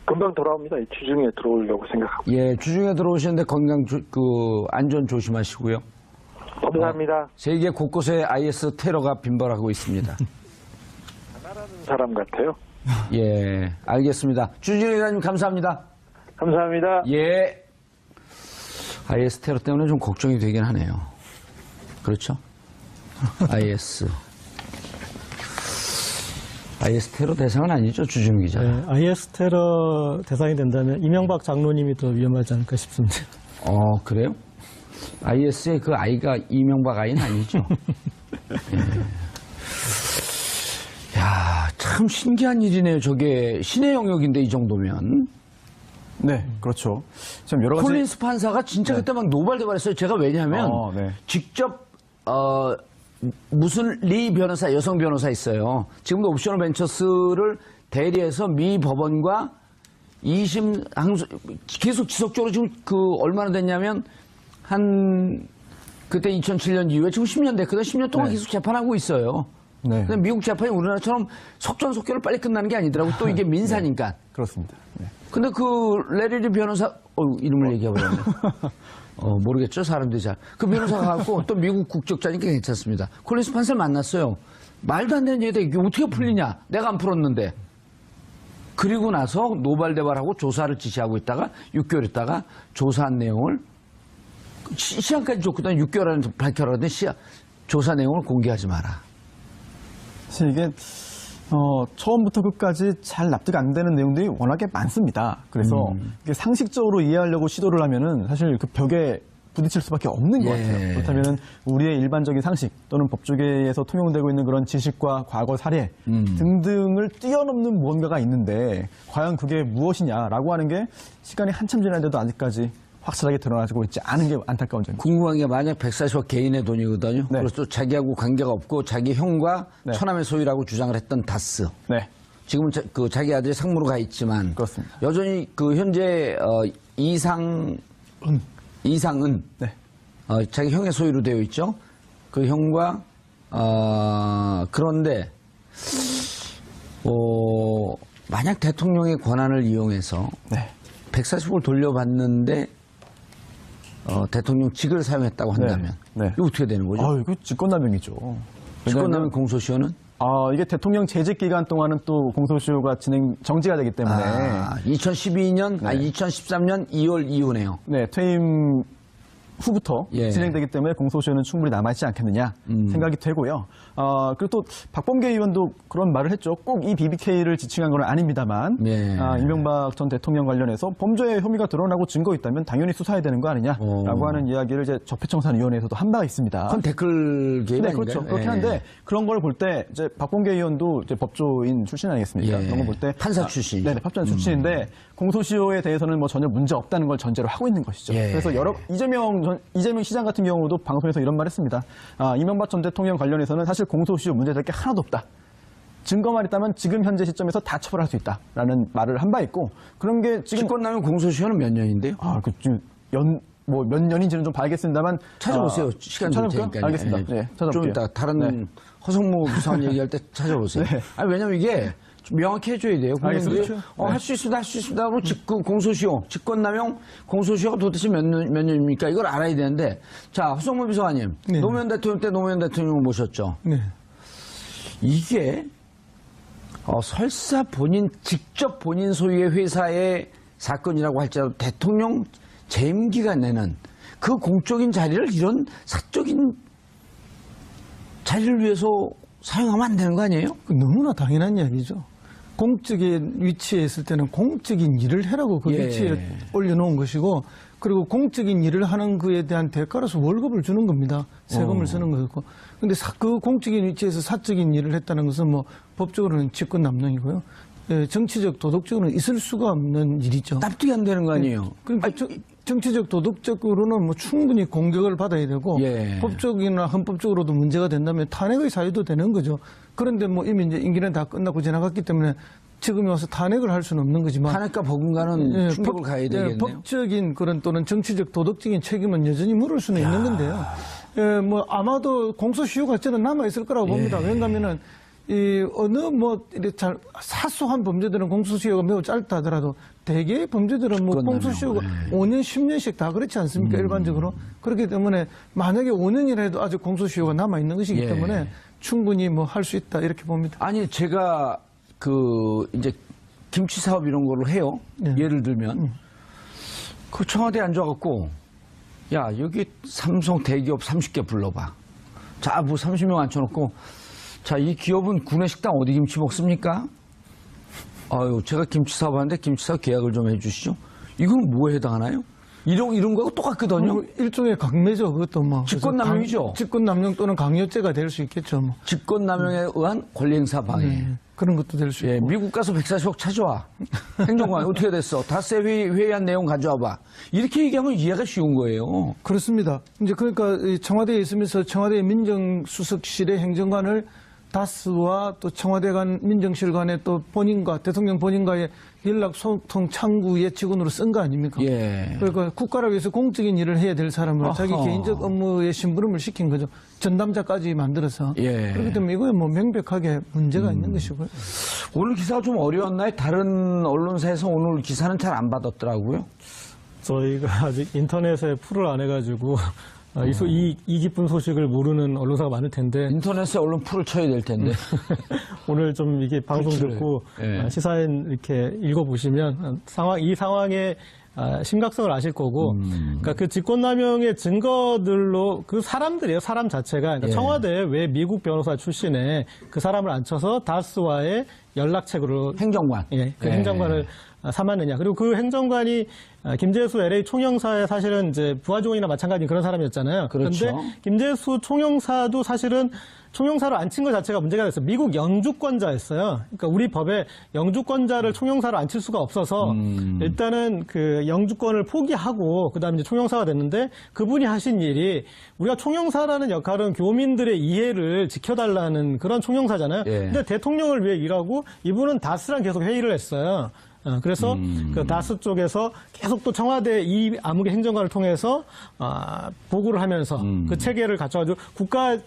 금방 돌아옵니다. 주중에 들어오려고 생각하고. 예, 주중에 들어오시는데 안전 조심하시고요. 감사합니다. 세계 곳곳에 IS 테러가 빈발하고 있습니다. 사람 같아요. 예, 알겠습니다. 주진우 기자님 감사합니다. 감사합니다. 예. IS 테러 때문에 좀 걱정이 되긴 하네요. 그렇죠? IS 테러 대상은 아니죠, 주진우 기자. 네, IS 테러 대상이 된다면 이명박 장로님이 더 위험하지 않을까 싶습니다. 그래요? IS의 그 아이가 이명박 아이는 아니죠? 예. 야, 참 신기한 일이네요. 저게 신의 영역인데 이 정도면. 네, 그렇죠. 좀 여러 가지 콜린스 판사가 진짜 그때 막 노발대발했어요. 제가 왜냐하면 네. 직접 무슨 리 변호사, 여성 변호사 있어요. 지금도 옵셔널 벤처스를 대리해서 미 법원과 2심 항소 계속 지속적으로 지금 얼마나 됐냐면 그때 2007년 이후에 지금 10년 됐거든요. 10년 동안 네. 계속 재판하고 있어요. 네. 근데 미국 재판이 우리나라처럼 속전속결로 빨리 끝나는 게 아니더라고. 또 이게 민사니까. 그렇습니다. 네. 근데 레리리 변호사, 이름을 얘기해버렸네. 모르겠죠, 사람들이 잘. 그 변호사가 갖고 또 미국 국적자니까 괜찮습니다. 콜린스 판사를 만났어요. 말도 안 되는 얘기다. 이게 어떻게 풀리냐? 내가 안 풀었는데. 그리고 나서 노발대발하고 조사를 지시하고 있다가 6개월 있다가 조사한 내용을 시한까지 줬거든. 6개월 안에 밝혀라. 근데 조사 내용을 공개하지 마라. 사실 이게 처음부터 끝까지 잘 납득 안 되는 내용들이 워낙에 많습니다. 그래서 이게 상식적으로 이해하려고 시도를 하면은 사실 그 벽에 부딪힐 수밖에 없는 것 예. 같아요. 그렇다면은 우리의 일반적인 상식 또는 법조계에서 통용되고 있는 그런 지식과 과거 사례 등등을 뛰어넘는 무언가가 있는데 과연 그게 무엇이냐라고 하는 게 시간이 한참 지났는데도 아직까지 확실하게 드러나고 있지 않은 게 안타까운 점입니다. 궁금한 게 만약 140억 개인의 돈이거든요. 네. 그래서 또 자기하고 관계가 없고 자기 형과 네. 처남의 소유라고 주장을 했던 다스. 네. 지금은 자기 아들이 상무로 가 있지만 그렇습니다. 여전히 그 현재 이상은 네. 자기 형의 소유로 되어 있죠. 그 형과 그런데 만약 대통령의 권한을 이용해서 네. 140억을 돌려받는데 대통령직을 사용했다고 한다면 네. 이거 어떻게 되는 거죠? 이거 직권남용이죠. 직권남용 공소시효는 이게 대통령 재직 기간 동안은 또 공소시효가 정지가 되기 때문에 2012년, 2013년 2월 이후네요. 네, 퇴임 후부터 예. 진행되기 때문에 공소시효는 충분히 남아있지 않겠느냐 생각이 되고요. 그리고 또 박범계 의원도 그런 말을 했죠. 꼭 이 BBK를 지칭한 건 아닙니다만 예. 이명박 전 대통령 관련해서 범죄 혐의가 드러나고 증거 있다면 당연히 수사해야 되는 거 아니냐라고 하는 이야기를 이제 적폐청산위원회에서도 한 바가 있습니다. 그건 댓글 개입 네, 아닌가요? 그렇죠. 그렇긴 예. 한데 그런 걸 볼 때 이제 박범계 의원도 이제 법조인 출신 아니겠습니까? 예. 그런 걸 볼 때 판사 출신이죠. 네, 판사 출신인데 공소시효에 대해서는 뭐 전혀 문제 없다는 걸 전제로 하고 있는 것이죠. 예. 그래서 이재명 시장 같은 경우도 방송에서 이런 말했습니다. 이명박 전 대통령 관련해서는 사실 공소시효 문제될 게 하나도 없다. 증거만 있다면 지금 현재 시점에서 다 처벌할 수 있다라는 말을 한 바 있고 그런 게 지금 직권남용 공소시효는 몇 년인데요? 그 지금 몇 년인지는 좀 봐야겠습니다만 찾아보세요. 시간 줄 찾아볼까요? 테니까요. 알겠습니다. 예. 네, 찾아볼게요. 좀 이따 다른 네. 허성모 비서관 얘기할 때 찾아보세요. 네. 왜냐면 이게 좀 명확히 해줘야 돼요. 국민들이 알겠습니다. 할 수 있습니다, 할 수 있습니다. 그럼 공소시효, 직권남용 공소시효가 도대체 몇 년입니까? 이걸 알아야 되는데, 자, 허성모 비서관님, 네. 노무현 대통령 때 노무현 대통령을 모셨죠. 네. 이게 설사 직접 본인 소유의 회사의 사건이라고 할지라도 대통령 재임 기간에는 그 공적인 자리를 이런 사적인 자리를 위해서 사용하면 안 되는 거 아니에요? 너무나 당연한 이야기죠. 공적인 위치에 있을 때는 공적인 일을 해라고 그 예. 위치에 올려놓은 것이고, 그리고 공적인 일을 하는 그에 대한 대가로서 월급을 주는 겁니다. 세금을 쓰는 거고. 근데 그 공적인 위치에서 사적인 일을 했다는 것은 뭐 법적으로는 직권남용이고요. 정치적, 도덕적으로는 있을 수가 없는 일이죠. 납득이 안 되는 거 아니에요? 그러니까 정치적, 도덕적으로는 뭐 충분히 공격을 받아야 되고, 예. 법적이나 헌법적으로도 문제가 된다면 탄핵의 사유도 되는 거죠. 그런데 뭐 이미 이제 임기는 다 끝나고 지나갔기 때문에 지금에 와서 탄핵을 할 수는 없는 거지만. 탄핵과 버금가는 충격을 가해야 되겠네요. 법적인 그런 또는 정치적, 도덕적인 책임은 여전히 물을 수는 있는 건데요. 뭐 아마도 공소시효가 저는 남아있을 거라고 봅니다. 왜냐하면은 어느 잘 사소한 범죄들은 공소시효가 매우 짧다 하더라도 대개의 범죄들은 뭐 공소시효가 5년, 10년씩 다 그렇지 않습니까? 일반적으로. 그렇기 때문에 만약에 5년이라 해도 아직 공소시효가 남아있는 것이기 때문에 충분히 뭐 할 수 있다 이렇게 봅니다. 아니, 제가 이제 김치 사업 이런 걸로 해요. 예를 들면. 그 청와대에 앉아갖고, 야, 여기 삼성 대기업 30개 불러봐. 자, 뭐 30명 앉혀놓고, 자, 이 기업은 구내식당 어디 김치 먹습니까? 아유, 제가 김치 사업 하는데 김치 사업 계약을 좀 해주시죠. 이건 뭐에 해당하나요? 이런 거하고 똑같거든요. 일종의 강매죠. 그것도 뭐. 직권남용이죠. 직권남용 또는 강요죄가 될 수 있겠죠. 뭐. 직권남용에 의한 권리행사 방해. 그런 것도 될 수 예, 있고. 미국 가서 140억 찾아와. 행정관 어떻게 됐어? 다스 회의한 내용 가져와봐. 이렇게 얘기하면 이해가 쉬운 거예요. 그렇습니다. 이제 그러니까 이 청와대에 있으면서 청와대 민정수석실의 행정관을 다스와 또 청와대 간 민정실 간의 또 본인과 대통령 본인과의 연락 소통 창구의 직원으로 쓴 거 아닙니까? 예. 그러니까 국가를 위해서 공적인 일을 해야 될 사람을 아하. 자기 개인적 업무에 심부름을 시킨 거죠. 전담자까지 만들어서. 예. 그렇기 때문에 이거에 뭐 명백하게 문제가 있는 것이고요. 오늘 기사가 좀 어려웠나요? 다른 언론사에서 오늘 기사는 잘 안 받았더라고요. 저희가 아직 인터넷에 풀을 안 해가지고 이 기쁜 소식을 모르는 언론사가 많을 텐데 인터넷에 언론 풀을 쳐야 될 텐데. 오늘 좀 이게 방송 듣고 예. 시사인 이렇게 읽어보시면 이 상황의 심각성을 아실 거고, 그러니까 그 직권남용의 증거들로 그 사람들이에요, 사람 자체가. 그러니까 예. 청와대에 왜 미국 변호사 출신의 그 사람을 앉혀서 다스와의 연락책으로 행정관. 예, 그 예. 행정관을 삼았느냐. 그리고 그 행정관이 김재수 LA 총영사의 사실은 이제 부하종이나 마찬가지 그런 사람이었잖아요. 그렇죠. 그런데 김재수 총영사도 사실은 총영사로 앉힌 것 자체가 문제가 됐어요. 미국 영주권자였어요. 그러니까 우리 법에 영주권자를 총영사로 앉힐 수가 없어서 일단은 그 영주권을 포기하고 그다음에 이제 총영사가 됐는데 그분이 하신 일이 우리가 총영사라는 역할은 교민들의 이해를 지켜달라는 그런 총영사잖아요. 예. 근데 대통령을 위해 일하고 이분은 다스랑 계속 회의를 했어요. 그래서 그 다스 쪽에서 계속 또 청와대 이 암흑의 행정관을 통해서 보고를 하면서 그 체계를 갖춰가지고 국가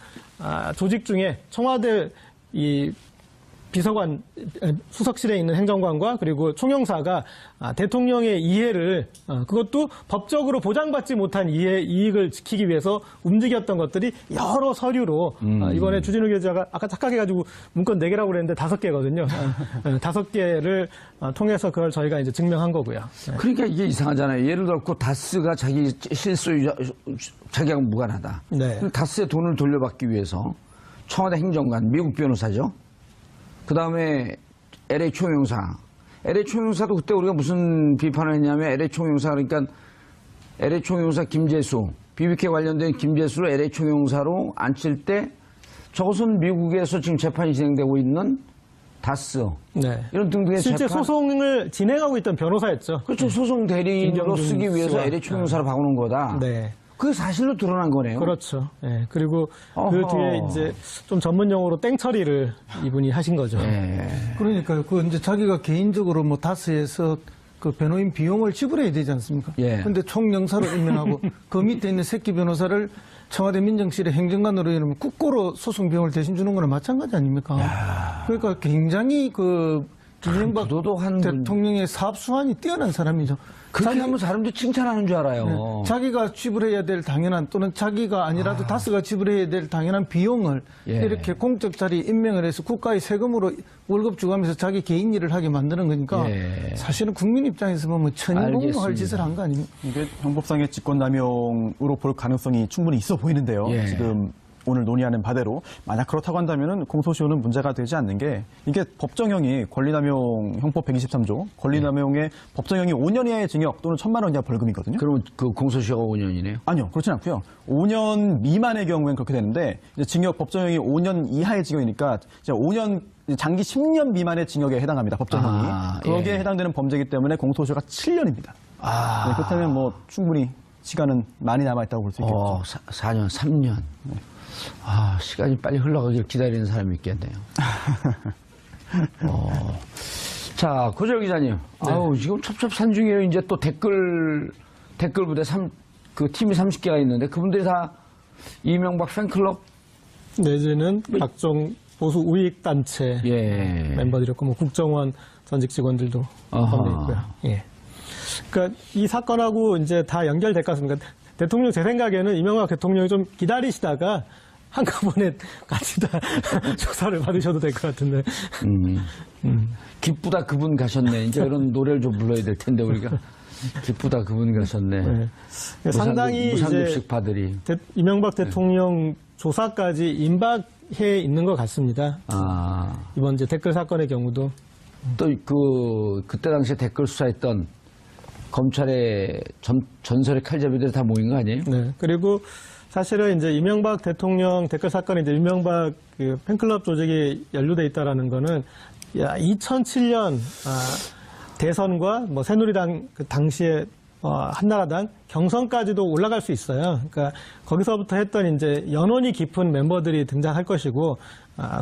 조직 중에 청와대 이 비서관 수석실에 있는 행정관과 그리고 총영사가 대통령의 이해를 그것도 법적으로 보장받지 못한 이익을 지키기 위해서 움직였던 것들이 여러 서류로 이번에 주진우 기자가 아까 착각해가지고 문건 4개라고 그랬는데 5개거든요. 5개를 통해서 그걸 저희가 이제 증명한 거고요. 그러니까 이게 이상하잖아요. 예를 들어 다스가 자기 실수 자기하고 무관하다. 네. 다스의 돈을 돌려받기 위해서 청와대 행정관, 미국 변호사죠. 그 다음에 LA 총영사. LA 총영사도 그때 우리가 무슨 비판을 했냐면 LA 총영사 그러니까 LA 총영사 김재수, BBK 관련된 김재수를 LA 총영사로 앉힐 때 저것은 미국에서 지금 재판이 진행되고 있는 다스. 네. 이런 등등의 실제 재판. 소송을 진행하고 있던 변호사였죠. 그렇죠. 소송 대리인으로 김경준 쓰기 위해서 씨와. LA 총영사로 바꾸는 거다. 네. 그게 사실로 드러난 거네요. 그렇죠. 예. 그리고 그 어허. 뒤에 이제 좀 전문 용어로 땡처리를 이분이 하신 거죠. 예. 그러니까요. 그 이제 자기가 개인적으로 뭐 다스에서 그 변호인 비용을 지불해야 되지 않습니까? 예. 근데 총영사로 임명하고 그 밑에 있는 새끼 변호사를 청와대 민정실의 행정관으로 이러면 국고로 소송 비용을 대신 주는 거나 마찬가지 아닙니까? 그러니까 굉장히 그 이명박 부도덕한 대통령의 사업 수완이 뛰어난 사람이죠. 그렇게 하면 사람들이 칭찬하는 줄 알아요. 자기가 지불해야 될 당연한 또는 자기가 아니라도 다스가 지불해야 될 당연한 비용을 예. 이렇게 공적 자리에 임명을 해서 국가의 세금으로 월급 주가면서 자기 개인 일을 하게 만드는 거니까 예. 사실은 국민 입장에서 보면 천인공노할 알겠습니다. 짓을 한 거 아닙니까? 이게 형법상의 직권남용으로 볼 가능성이 충분히 있어 보이는데요. 예. 지금 오늘 논의하는 바대로 만약 그렇다고 한다면 공소시효는 문제가 되지 않는 게 이게 법정형이 권리남용 형법 123조 권리남용의 법정형이 5년 이하의 징역 또는 1,000만 원 이하 벌금이거든요. 그러면 그 공소시효가 5년이네요. 아니요, 그렇진 않고요. 5년 미만의 경우엔 그렇게 되는데 이제 징역 법정형이 5년 이하의 징역이니까 이제 5년 장기 10년 미만의 징역에 해당합니다. 법정형이 거기에 예. 해당되는 범죄이기 때문에 공소시효가 7년입니다. 네, 그렇다면 뭐 충분히 시간은 많이 남아 있다고 볼 수 있겠죠. 4년, 3년. 시간이 빨리 흘러가길 기다리는 사람이 있겠네요. 자, 고재열 기자님. 아우, 지금 첩첩산중이에요. 이제 또 댓글 부대 그 팀이 30개가 있는데 그분들이 다 이명박 팬클럽? 내지는 각종 보수 우익단체 예. 멤버들이었고, 뭐 국정원 전직 직원들도 포함되어 있고요. 예. 그러니까 이 사건하고 이제 다 연결될 것 같습니다. 대통령 제 생각에는 이명박 대통령이 좀 기다리시다가 한꺼번에 같이 다 조사를 받으셔도 될 것 같은데. 기쁘다 그분 가셨네. 이제 그런 노래를 좀 불러야 될 텐데 우리가. 기쁘다 그분 가셨네. 네. 상당히 무상급식 이제 파들이. 이명박 대통령 조사까지 임박해 있는 것 같습니다. 이번 이제 댓글 사건의 경우도. 또 그때 당시에 댓글 수사했던 검찰의 전설의 칼잡이들이 다 모인 거 아니에요? 네. 그리고 사실은 이제 이명박 대통령 댓글 사건에 이제 이명박 그 팬클럽 조직이 연루돼 있다라는 거는 2007년 대선과 뭐 새누리당 그 당시에 한나라당 경선까지도 올라갈 수 있어요. 그러니까 거기서부터 했던 이제 연원이 깊은 멤버들이 등장할 것이고,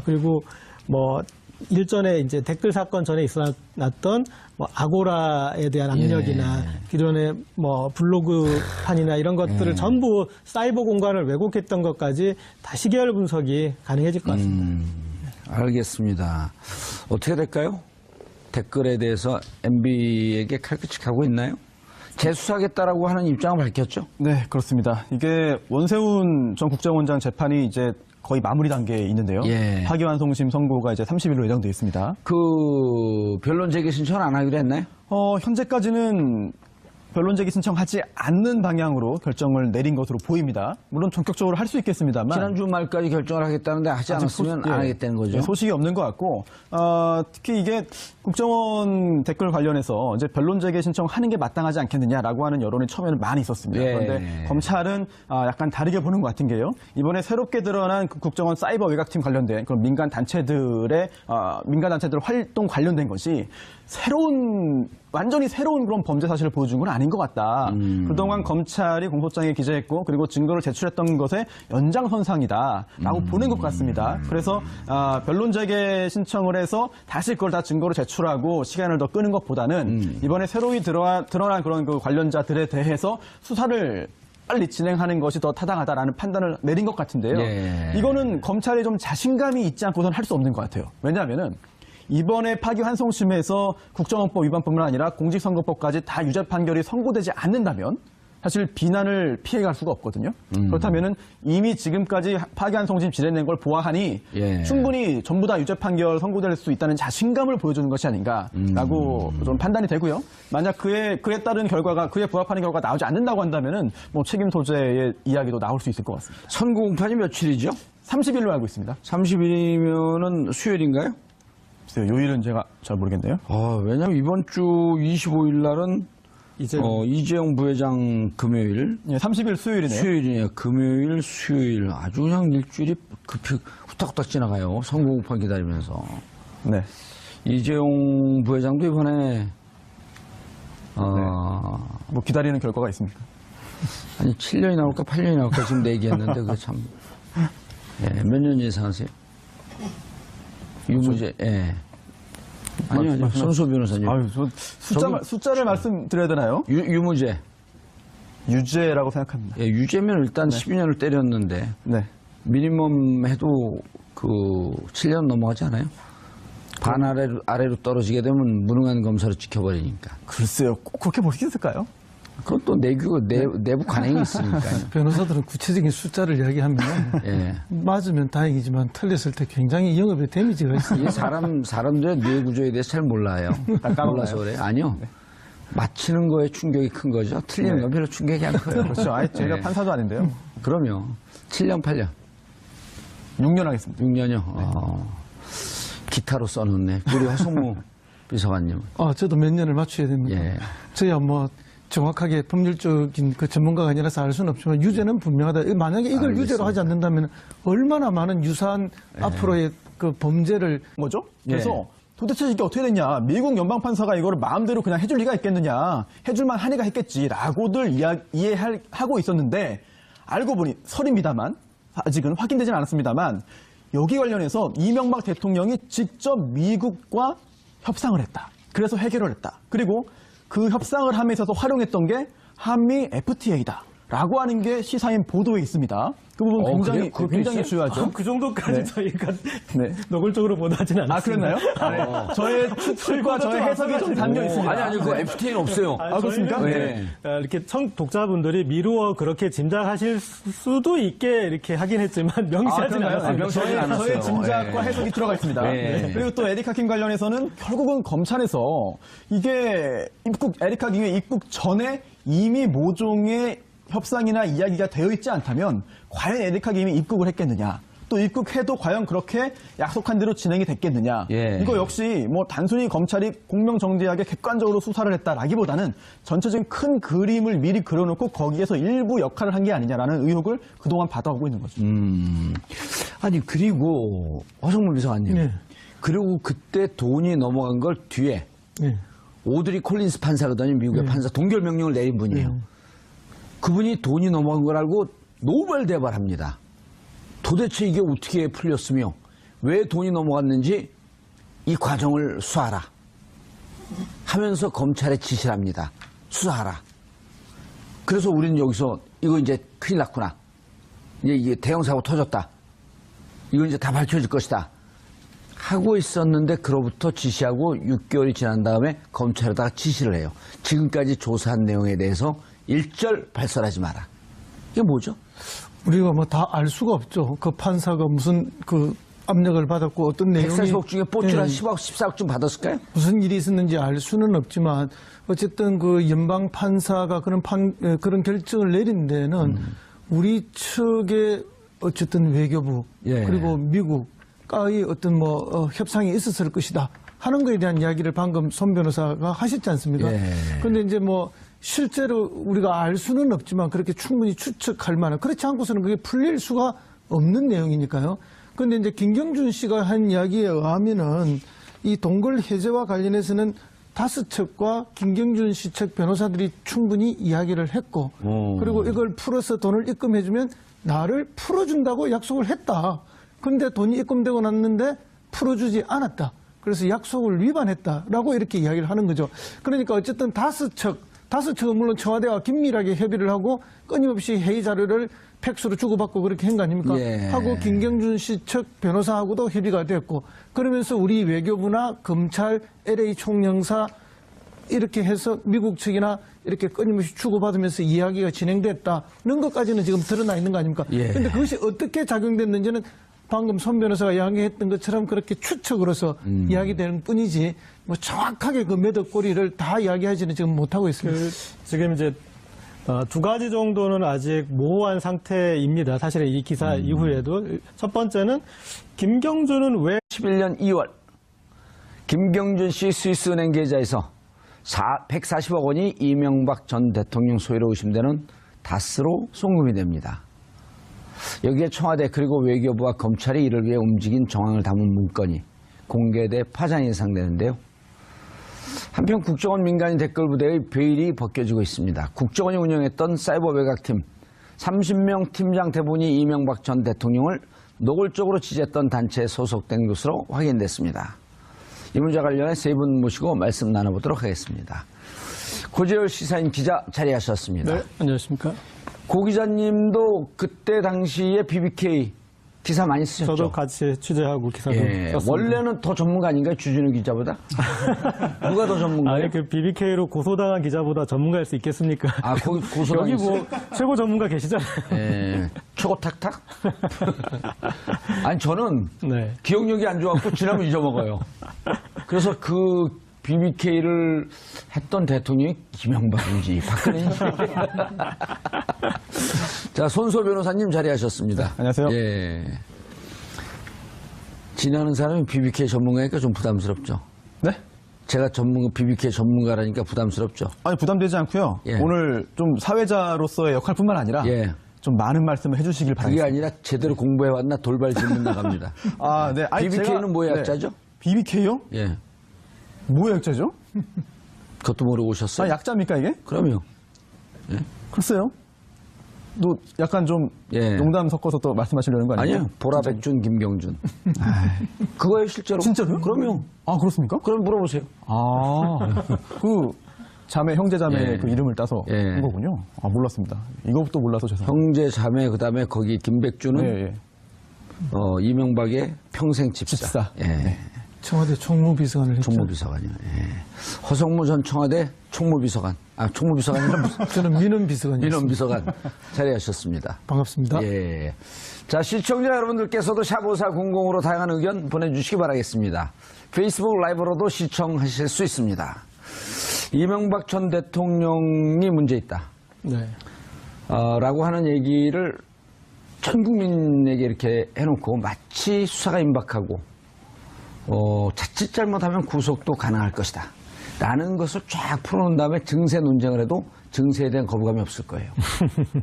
그리고 뭐 일전에 이제 댓글 사건 전에 있었던 뭐 아고라에 대한 압력이나 기존의 뭐 블로그판이나 이런 것들을 전부 사이버 공간을 왜곡했던 것까지 다 시계열 분석이 가능해질 것 같습니다. 알겠습니다. 어떻게 될까요? 댓글에 대해서 MB에게 칼끝이 가고 있나요? 재수사하겠다라고 하는 입장을 밝혔죠? 네, 그렇습니다. 이게 원세훈 전 국정원장 재판이 이제 거의 마무리 단계에 있는데요. 예. 파기환송심 선고가 이제 30일로 예정되어 있습니다. 그 변론 제기 신청 안 하기로 했나요? 현재까지는 변론 제기 신청하지 않는 방향으로 결정을 내린 것으로 보입니다. 물론 전격적으로 할 수 있겠습니다만 지난주 말까지 결정을 하겠다는데 하지 않았으면 안 하겠다는 거죠. 소식이 없는 것 같고 특히 이게 국정원 댓글 관련해서 이제 변론 제기 신청하는 게 마땅하지 않겠느냐라고 하는 여론이 처음에는 많이 있었습니다. 예. 그런데 검찰은 약간 다르게 보는 것 같은 게요. 이번에 새롭게 드러난 그 국정원 사이버 외곽팀 관련된 그런 민간 단체들의 활동 관련된 것이 완전히 새로운 그런 범죄 사실을 보여준 건 아닌 것 같다. 그동안 검찰이 공소장에 기재했고 그리고 증거를 제출했던 것의 연장선상이다라고 보는 것 같습니다. 그래서 변론 재개 신청을 해서 다시 그걸 다 증거로 제출하고 시간을 더 끄는 것보다는 이번에 새로이 드러난 그런 그 관련자들에 대해서 수사를 빨리 진행하는 것이 더 타당하다라는 판단을 내린 것 같은데요. 예. 이거는 검찰이 좀 자신감이 있지 않고서는 할 수 없는 것 같아요. 왜냐하면은 이번에 파기환송심에서 국정원법 위반뿐만 아니라 공직선거법까지 다 유죄 판결이 선고되지 않는다면 사실 비난을 피해갈 수가 없거든요. 그렇다면은 이미 지금까지 파기환송심 진행된 걸 보아하니 예. 충분히 전부 다 유죄 판결 선고될 수 있다는 자신감을 보여주는 것이 아닌가라고 좀 판단이 되고요. 만약 그에 따른 결과가 그에 부합하는 결과가 나오지 않는다고 한다면은 뭐 책임 소재의 이야기도 나올 수 있을 것 같습니다. 선고 공판이 며칠이죠? 30일로 알고 있습니다. 30일이면은 수요일인가요? 요일은 제가 잘 모르겠네요. 왜냐면 이번 주 25일 날은 이재용 부회장 금요일, 예, 30일 수요일이네요. 수요일이네요. 금요일, 수요일 아주 그냥 일주일이 급히 후딱후딱 지나가요. 선고 공판 기다리면서. 네. 이재용 부회장도 이번에 뭐 기다리는 결과가 있습니까? 아니 7년이 나올까 8년이 나올까 지금 내기했는데 그게 참 몇 년 예상하세요? 유무죄. 예. 아니요. 손수 변호사님. 아유, 숫자를 말씀드려야 되나요? 유무죄. 유죄라고 생각합니다. 예, 유죄면 일단 12년을 때렸는데 네. 미니멈 해도 그 7년 넘어가지 않아요? 반 아래로 떨어지게 되면 무능한 검사로 찍혀버리니까. 글쎄요. 꼭 그렇게 볼 수 있을까요? 그건 또 내부 관행이 있으니까요. 변호사들은 구체적인 숫자를 이야기하면 예. 맞으면 다행이지만 틀렸을 때 굉장히 영업에 데미지가 있어요. 이 사람들의 뇌 구조에 대해서 잘 몰라요. 몰라서 그래요? 아니요. 맞히는 거에 충격이 큰 거죠. 틀리는 건 별로 충격이 안 커요. 그렇죠. 아예 제가 판사도 아닌데요. 그럼요. 7년, 8년. 6년 하겠습니다. 6년이요. 기타로 써놓네. 우리 허성무 비서관님. 저도 몇 년을 맞춰야 됩니다. 예. 저야 뭐 정확하게 법률적인 그 전문가가 아니라서 알 수는 없지만 유죄는 분명하다. 만약에 이걸 알겠습니다. 유죄로 하지 않는다면 얼마나 많은 유사한 앞으로의 그 범죄를 뭐죠? 그래서 도대체 이게 어떻게 됐냐. 미국 연방판사가 이거를 마음대로 그냥 해줄 리가 있겠느냐. 해줄만 한 애가 했겠지라고들 이해하고 있었는데 알고 보니 설입니다만 아직은 확인되진 않았습니다만 여기 관련해서 이명박 대통령이 직접 미국과 협상을 했다. 그래서 해결을 했다. 그리고 그 협상을 함에 있어서 활용했던 게 한미 FTA다. 라고 하는 게 시사인 보도에 있습니다. 그 부분 굉장히, 그래요? 굉장히 중요하죠. 그 정도까지 네. 저희가 네. 노골적으로 보도하진 않았습니다. 그랬나요? 네. 저의 추측과 저의 해석이 좀 담겨 있습니다. 아니, 그 FTA는 없어요. 그렇습니까? 저희는 네. 이렇게 독자분들이 미루어 그렇게 짐작하실 수도 있게 이렇게 하긴 했지만 명시하진 그런가요? 않았습니다. 명시하진 않았어요. 저의 짐작과 네. 해석이 들어가 있습니다. 네. 그리고 또 에리카 킴 관련해서는 결국은 검찰에서 이게 에리카 킴의 입국 전에 이미 모종의 협상이나 이야기가 되어 있지 않다면 과연 에리카 킴이 입국을 했겠느냐. 또 입국해도 과연 그렇게 약속한 대로 진행이 됐겠느냐. 예. 이거 역시 뭐 단순히 검찰이 공명정대하게 객관적으로 수사를 했다라기보다는 전체적인 큰 그림을 미리 그려놓고 거기에서 일부 역할을 한 게 아니냐라는 의혹을 그동안 받아오고 있는 거죠. 아니, 그리고 허성무 비서관님. 네. 그리고 그때 돈이 넘어간 걸 뒤에 네. 오드리 콜린스 판사거든요. 미국의 판사. 동결 명령을 내린 분이에요. 그분이 돈이 넘어간 걸 알고 노벌 대발합니다. 도대체 이게 어떻게 풀렸으며 왜 돈이 넘어갔는지 이 과정을 수사하라 하면서 검찰에 지시를 합니다. 수사하라. 그래서 우리는 여기서 이거 이제 큰일 났구나. 이게 대형 사고 터졌다. 이거 이제 다 밝혀질 것이다. 하고 있었는데 그로부터 지시하고 6개월이 지난 다음에 검찰에다가 지시를 해요. 지금까지 조사한 내용에 대해서 일절 발설하지 마라. 이게 뭐죠? 우리가 뭐 다 알 수가 없죠. 그 판사가 무슨 그 압력을 받았고 어떤 내용이 140억 중에 뽀출 한 예, 10억, 14억쯤 받았을까요? 무슨 일이 있었는지 알 수는 없지만 어쨌든 그 연방 판사가 그런 결정을 내린 데는 우리 측의 어쨌든 외교부 예. 그리고 미국과의 어떤 협상이 있었을 것이다 하는 거에 대한 이야기를 방금 손 변호사가 하셨지 않습니까? 예. 그런데 이제 실제로 우리가 알 수는 없지만 그렇게 충분히 추측할 만한 그렇지 않고서는 그게 풀릴 수가 없는 내용이니까요. 그런데 이제 김경준 씨가 한 이야기에 의하면은 이 동굴 해제와 관련해서는 다스 측과 김경준 씨 측 변호사들이 충분히 이야기를 했고 그리고 이걸 풀어서 돈을 입금해주면 나를 풀어준다고 약속을 했다. 근데 돈이 입금되고 났는데 풀어주지 않았다. 그래서 약속을 위반했다라고 이렇게 이야기를 하는 거죠. 그러니까 어쨌든 다스 측은 물론 청와대와 긴밀하게 협의를 하고 끊임없이 회의 자료를 팩스로 주고받고 그렇게 한 거 아닙니까? 예. 하고 김경준 씨 측 변호사하고도 협의가 됐고 그러면서 우리 외교부나 검찰, LA 총영사 이렇게 해서 미국 측이나 이렇게 끊임없이 주고받으면서 이야기가 진행됐다는 것까지는 지금 드러나 있는 거 아닙니까? 그런데 예. 그것이 어떻게 작용됐는지는 방금 손 변호사가 이야기했던 것처럼 그렇게 추측으로서 이야기되는 뿐이지 정확하게 그 매듭꼬리를 다 이야기하지는 지금 못하고 있습니다. 지금 이제 두 가지 정도는 아직 모호한 상태입니다. 사실은 이 기사 이후에도 첫 번째는 김경준은 왜 11년 2월 김경준 씨 스위스은행 계좌에서 140억 원이 이명박 전 대통령 소유로 의심되는 다스로 송금이 됩니다. 여기에 청와대 그리고 외교부와 검찰이 이를 위해 움직인 정황을 담은 문건이 공개돼 파장이 예상되는데요. 한편 국정원 민간인 댓글 부대의 베일이 벗겨지고 있습니다. 국정원이 운영했던 사이버 외곽팀 30명 팀장 대부분이 이명박 전 대통령을 노골적으로 지지했던 단체에 소속된 것으로 확인됐습니다. 이 문제와 관련해 세 분 모시고 말씀 나눠보도록 하겠습니다. 고재열 시사인 기자 자리하셨습니다. 네, 안녕하십니까? 고 기자님도 그때 당시에 BBK 기사 많이 쓰셨죠? 저도 같이 취재하고 기사도 썼습니다. 원래는 더 전문가 아닌가요? 주진우 기자보다? 누가 더 전문가예요? 아니, 그 BBK로 고소당한 기자보다 전문가일 수 있겠습니까? 아, 거기 고소당 여기 최고 전문가 계시잖아요. 예, 초고 탁탁? 아니, 저는 네. 기억력이 안 좋아갖고 지나면 잊어먹어요. 그래서 그 BBK를 했던 대통령이 김영박인지 박근혜인지. 자, 손소 변호사님 자리하셨습니다. 안녕하세요. 예. 지나는 사람이 BBK 전문가니까 좀 부담스럽죠. 네? 제가 BBK 전문가라니까 부담스럽죠. 아니, 부담되지 않고요. 예. 오늘 좀 사회자로서의 역할뿐만 아니라 예. 좀 많은 말씀을 해주시길 그게 바라겠습니다. 아니라 제대로 공부해왔나 돌발 질문 나갑니다. 아, 네. 아니, BBK는 뭐의 약자죠? BBK요? 예. 뭐의 약자죠? 그것도 모르고 오셨어요? 아, 약자입니까, 이게? 그럼요. 글쎄요. 또 약간 좀 예. 농담 섞어서 또 말씀하시려는 거 아니에요? 아니요. 보라, 백준, 김경준. 그거예요, 실제로. 진짜로요? 그럼요. 아, 그렇습니까? 그럼 물어보세요. 아, 그 자매, 형제 자매 예. 그 이름을 따서 예. 한 거군요. 아, 몰랐습니다. 이것도 몰라서 죄송합니다. 형제, 자매, 그 다음에 거기 김백준은 예, 예. 이명박의 평생 집사. 집사. 예. 청와대 총무비서관을 했죠. 총무비서관이요. 예. 허성무 전 청와대 총무비서관. 아, 총무비서관이라 무슨 저는 민원비서관이었습니다. 민원비서관 자리하셨습니다. 반갑습니다. 예. 자, 시청자 여러분들께서도 샵5400으로 다양한 의견 보내주시기 바라겠습니다. 페이스북 라이브로도 시청하실 수 있습니다. 이명박 전 대통령이 문제 있다. 네. 라고 하는 얘기를 전 국민에게 이렇게 해놓고 마치 수사가 임박하고 자칫 잘못하면 구속도 가능할 것이다. 라는 것을 쫙 풀어놓은 다음에 증세 논쟁을 해도 증세에 대한 거부감이 없을 거예요.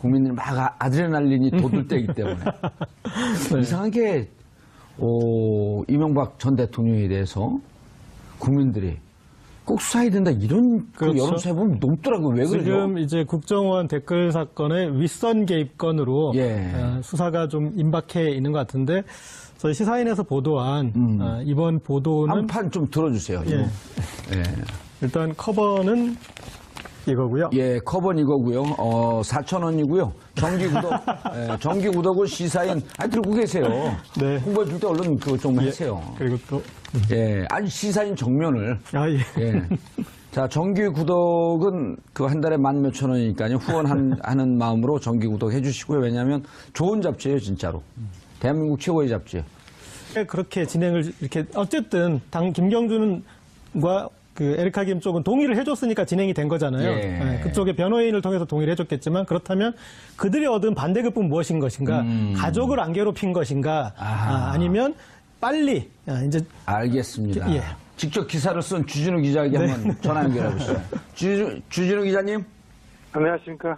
국민들이 막 아드레날린이 돋을 때이기 때문에. 이상하게 이명박 전 대통령에 대해서 국민들이 꼭 수사해야 된다 이런 그렇죠. 그 여론조사에 보면 높더라고요. 왜 그러죠? 지금 이제 국정원 댓글 사건의 윗선 개입건으로 예. 수사가 좀 임박해 있는 것 같은데 저희 시사인에서 보도한 이번 보도는 한 판 좀 들어주세요. 예. 예. 일단 커버는 이거고요. 예, 커버는 이거고요. 4,000원이고요. 정기구독, 정기 구독은 시사인, 들고 계세요. 네. 홍보해 줄 때 얼른 그거 좀 하세요. 그리고 또 예, 아니, 시사인 정면을. 예. 예. 자, 정기 구독은 그 한 달에 10,000몇 원이니까요. 후원하는 마음으로 정기 구독 해주시고요. 왜냐하면 좋은 잡지예요, 진짜로. 대한민국 최고의 잡지예요. 그렇게 진행을 이렇게 어쨌든 당 김경준과 그 에리카 김 쪽은 동의를 해줬으니까 진행이 된 거잖아요. 예. 네, 그쪽의 변호인을 통해서 동의를 해줬겠지만 그렇다면 그들이 얻은 반대급은 무엇인 것인가? 가족을 안 괴롭힌 것인가? 아니면 빨리 이제 알겠습니다. 예. 직접 기사를 쓴 주진우 기자에게 한번 전화 연결해 보시죠. 주진우 기자님, 안녕하십니까?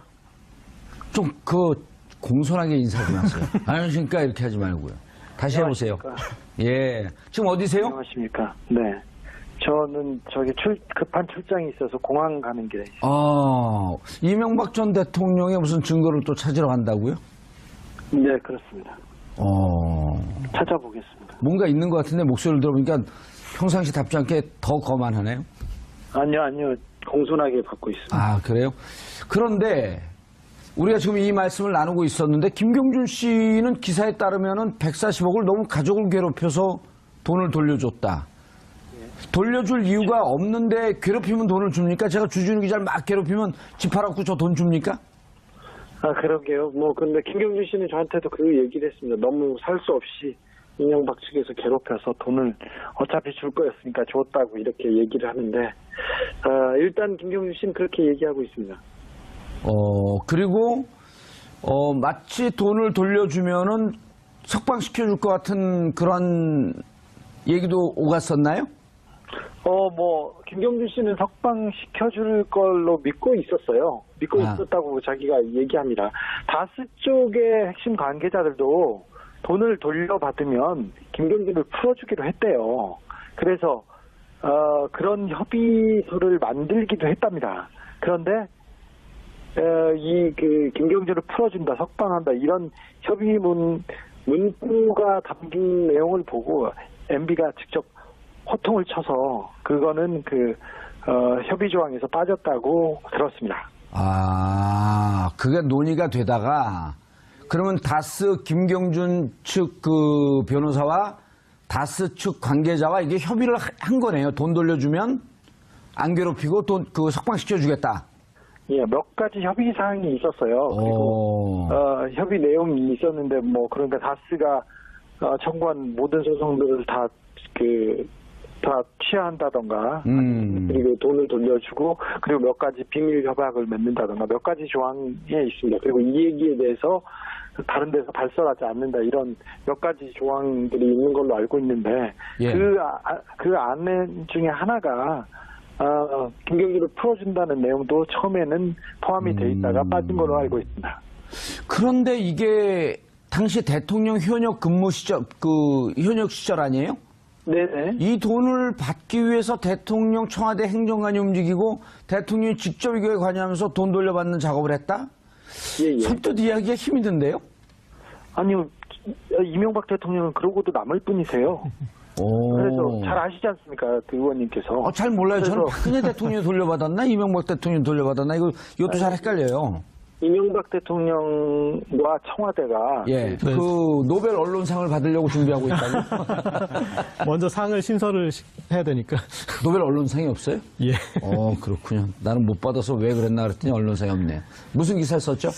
좀 공손하게 인사 좀 하세요. 안녕하십니까 이렇게 하지 말고요. 다시 해보세요. 예, 지금 어디세요? 안녕하십니까? 네. 저는 저기 급한 출장이 있어서 공항 가는 길에 있어요. 이명박 전 대통령의 무슨 증거를 또 찾으러 간다고요? 네, 그렇습니다. 찾아보겠습니다. 뭔가 있는 것 같은데 목소리를 들어보니까 평상시 답지 않게 더 거만하네요. 아니요. 공손하게 받고 있습니다. 아, 그래요? 그런데 우리가 지금 이 말씀을 나누고 있었는데 김경준 씨는 기사에 따르면은 140억을 너무 가족을 괴롭혀서 돈을 돌려줬다. 돌려줄 이유가 없는데 괴롭히면 돈을 줍니까? 제가 주진우 기자를 막 괴롭히면 집 팔아갖고 저 돈 줍니까? 그러게요. 근데 김경준 씨는 저한테도 그 얘기를 했습니다. 너무 살 수 없이 이명박 측에서 괴롭혀서 돈을 어차피 줄 거였으니까 줬다고 이렇게 얘기를 하는데, 일단 김경준 씨는 그렇게 얘기하고 있습니다. 그리고, 마치 돈을 돌려주면은 석방시켜줄 것 같은 그런 얘기도 오갔었나요? 김경준 씨는 석방시켜줄 걸로 믿고 있었어요. 믿고 있었다고 자기가 얘기합니다. 다스 쪽의 핵심 관계자들도 돈을 돌려받으면 김경준을 풀어주기로 했대요. 그래서, 그런 협의서를 만들기도 했답니다. 그런데, 김경준을 풀어준다, 석방한다, 이런 문구가 담긴 내용을 보고 MB가 직접 호통을 쳐서 그거는 협의 조항에서 빠졌다고 들었습니다. 그게 논의가 되다가 그러면 다스 김경준 측 변호사와 다스 측 관계자와 이게 협의를 한 거네요. 돈 돌려주면 안 괴롭히고 돈 석방시켜주겠다. 예, 몇 가지 협의 사항이 있었어요. 그리고 협의 내용이 있었는데 그러니까 다스가 청구한 모든 소송들을 다 취하한다던가, 그리고 돈을 돌려주고, 그리고 몇 가지 비밀 협약을 맺는다던가, 몇 가지 조항에 있습니다. 그리고 이 얘기에 대해서 다른 데서 발설하지 않는다, 이런 몇 가지 조항들이 있는 걸로 알고 있는데, 예. 그 안에 중에 하나가, 김경준을 풀어준다는 내용도 처음에는 포함이 돼 있다가 빠진 걸로 알고 있습니다. 그런데 이게 당시 대통령 현역 현역 시절 아니에요? 네네. 이 돈을 받기 위해서 대통령 청와대 행정관이 움직이고 대통령이 직접 이거에 관여하면서 돈 돌려받는 작업을 했다? 예. 선뜻 이야기가 힘이 든데요? 아니요, 이명박 대통령은 그러고도 남을 뿐이세요. 그래서 잘 아시지 않습니까, 그 의원님께서. 잘 몰라요. 저는 박근혜 대통령이 돌려받았나 이명박 대통령이 돌려받았나 이것도 잘 헷갈려요. 이명박 대통령과 청와대가 노벨 언론상을 받으려고 준비하고 있다고. 먼저 상을 신설을 해야 되니까. 노벨 언론상이 없어요? 예. 그렇군요. 나는 못 받아서 왜 그랬나 그랬더니 언론상이 없네. 무슨 기사를 썼죠?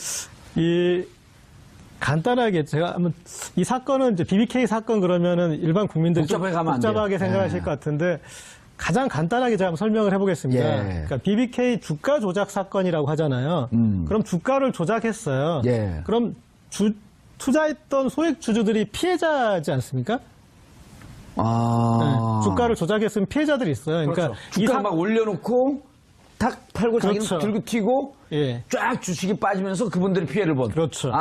간단하게 제가 한번 이 사건은 이제 BBK 사건 그러면은 일반 국민들이 복잡하게 생각하실 것 같은데 가장 간단하게 제가 한번 설명을 해보겠습니다. 그러니까 BBK 주가 조작 사건이라고 하잖아요. 그럼 주가를 조작했어요. 그럼 투자했던 소액 주주들이 피해자지 않습니까? 주가를 조작했으면 피해자들이 있어요. 그러니까 주가 막 올려놓고 탁 팔고 자기는 들고 튀고 쫙 주식이 빠지면서 그분들이 피해를 본. 그렇죠.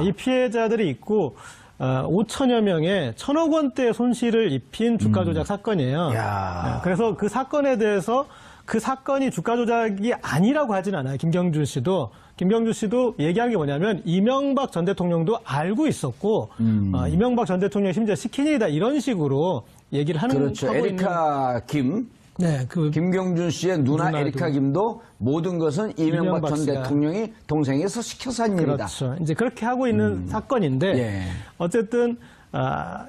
이 피해자들이 있고 5천여 명의 1,000억 원대 손실을 입힌 주가 조작 사건이에요. 그래서 그 사건에 대해서 그 사건이 주가 조작이 아니라고 하진 않아요. 김경준 씨도 얘기한 게 뭐냐면 이명박 전 대통령도 알고 있었고 이명박 전 대통령이 심지어 시킨 일이다 이런 식으로 얘기를 하는 그렇죠. 에리카 김. 김경준 씨의 누나 에리카 김도 모든 것은 이명박 전 대통령이 동생에서 시켜서 한 일이다. 그렇죠. 이제 그렇게 하고 있는 사건인데 어쨌든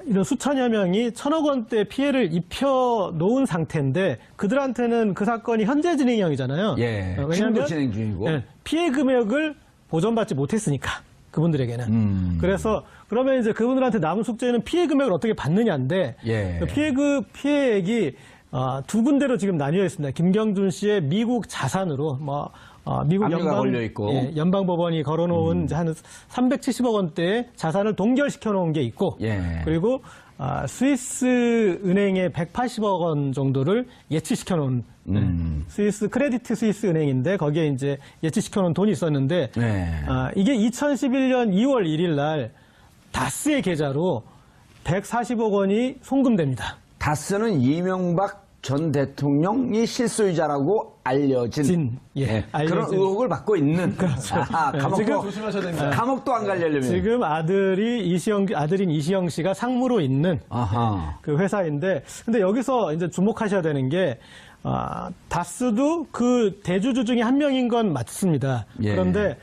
이런 수천여 명이 1,000억 원대 피해를 입혀 놓은 상태인데 그들한테는 그 사건이 현재 진행형이잖아요. 지금도 진행 중이고. 피해 금액을 보전받지 못했으니까 그분들에게는. 그래서 그러면 이제 그분들한테 남은 숙제는 피해 금액을 어떻게 받느냐인데 예. 그 피해액이 두 군데로 지금 나뉘어 있습니다. 김경준 씨의 미국 자산으로 미국 압류가 걸려 있고. 연방법원이 걸어놓은 이제 한 370억 원대의 자산을 동결시켜 놓은 게 있고 예. 그리고 스위스 은행의 180억 원 정도를 예치시켜 놓은 스위스 크레디트 스위스 은행인데 거기에 이제 예치시켜 놓은 돈이 있었는데 네. 이게 2011년 2월 1일 날 다스의 계좌로 140억 원이 송금됩니다. 다스는 이명박 전 대통령이 실소유자라고 알려진 그런 알려진. 의혹을 받고 있는. 그렇죠. 감옥도 조심하셔야 됩니다. 감옥도 안 가려면. 지금 아들인 이시영 씨가 상무로 있는 아하. 그 회사인데, 근데 여기서 이제 주목하셔야 되는 게, 다스도 그 대주주 중에 한 명인 건 맞습니다. 예. 그런데,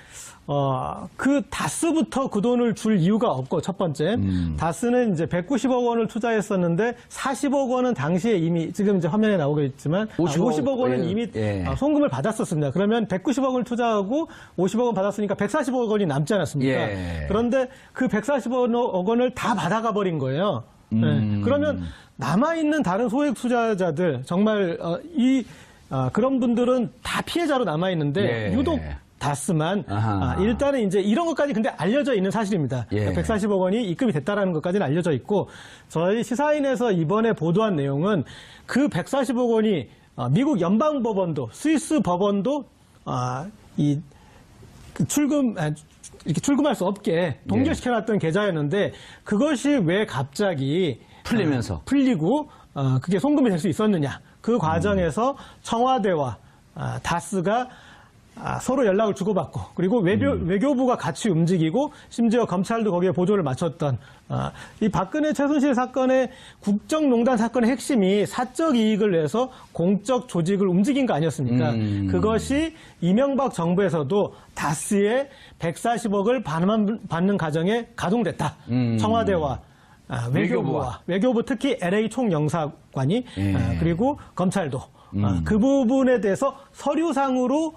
그 다스부터 그 돈을 줄 이유가 없고, 첫 번째. 다스는 이제 190억 원을 투자했었는데, 40억 원은 당시에 이미, 지금 이제 화면에 나오겠지만, 50억 원은 예. 이미 예. 송금을 받았었습니다. 그러면 190억 원을 투자하고 50억 원 받았으니까 140억 원이 남지 않았습니까? 예. 그런데 그 140억 원을 다 받아가 버린 거예요. 네. 그러면 남아있는 다른 소액 투자자들, 정말, 그런 분들은 다 피해자로 남아있는데, 예. 유독 다스만, 아하. 일단은 이제 이런 것까지 근데 알려져 있는 사실입니다. 예. 140억 원이 입금이 됐다라는 것까지는 알려져 있고, 저희 시사인에서 이번에 보도한 내용은 그 140억 원이 미국 연방법원도, 스위스 법원도, 이렇게 출금할 수 없게 동결시켜놨던 계좌였는데 그것이 왜 갑자기 풀리면서. 풀리고 그게 송금이 될 수 있었느냐. 그 과정에서 청와대와 다스가 서로 연락을 주고받고 그리고 외교부가 같이 움직이고 심지어 검찰도 거기에 보조를 맞췄던 이 박근혜 최순실 사건의 국정농단 사건의 핵심이 사적 이익을 내서 공적 조직을 움직인 거 아니었습니까? 그것이 이명박 정부에서도 다스의 140억을 받는 과정에 가동됐다. 청와대와 외교부 특히 LA 총영사관이 그리고 검찰도 그 부분에 대해서 서류상으로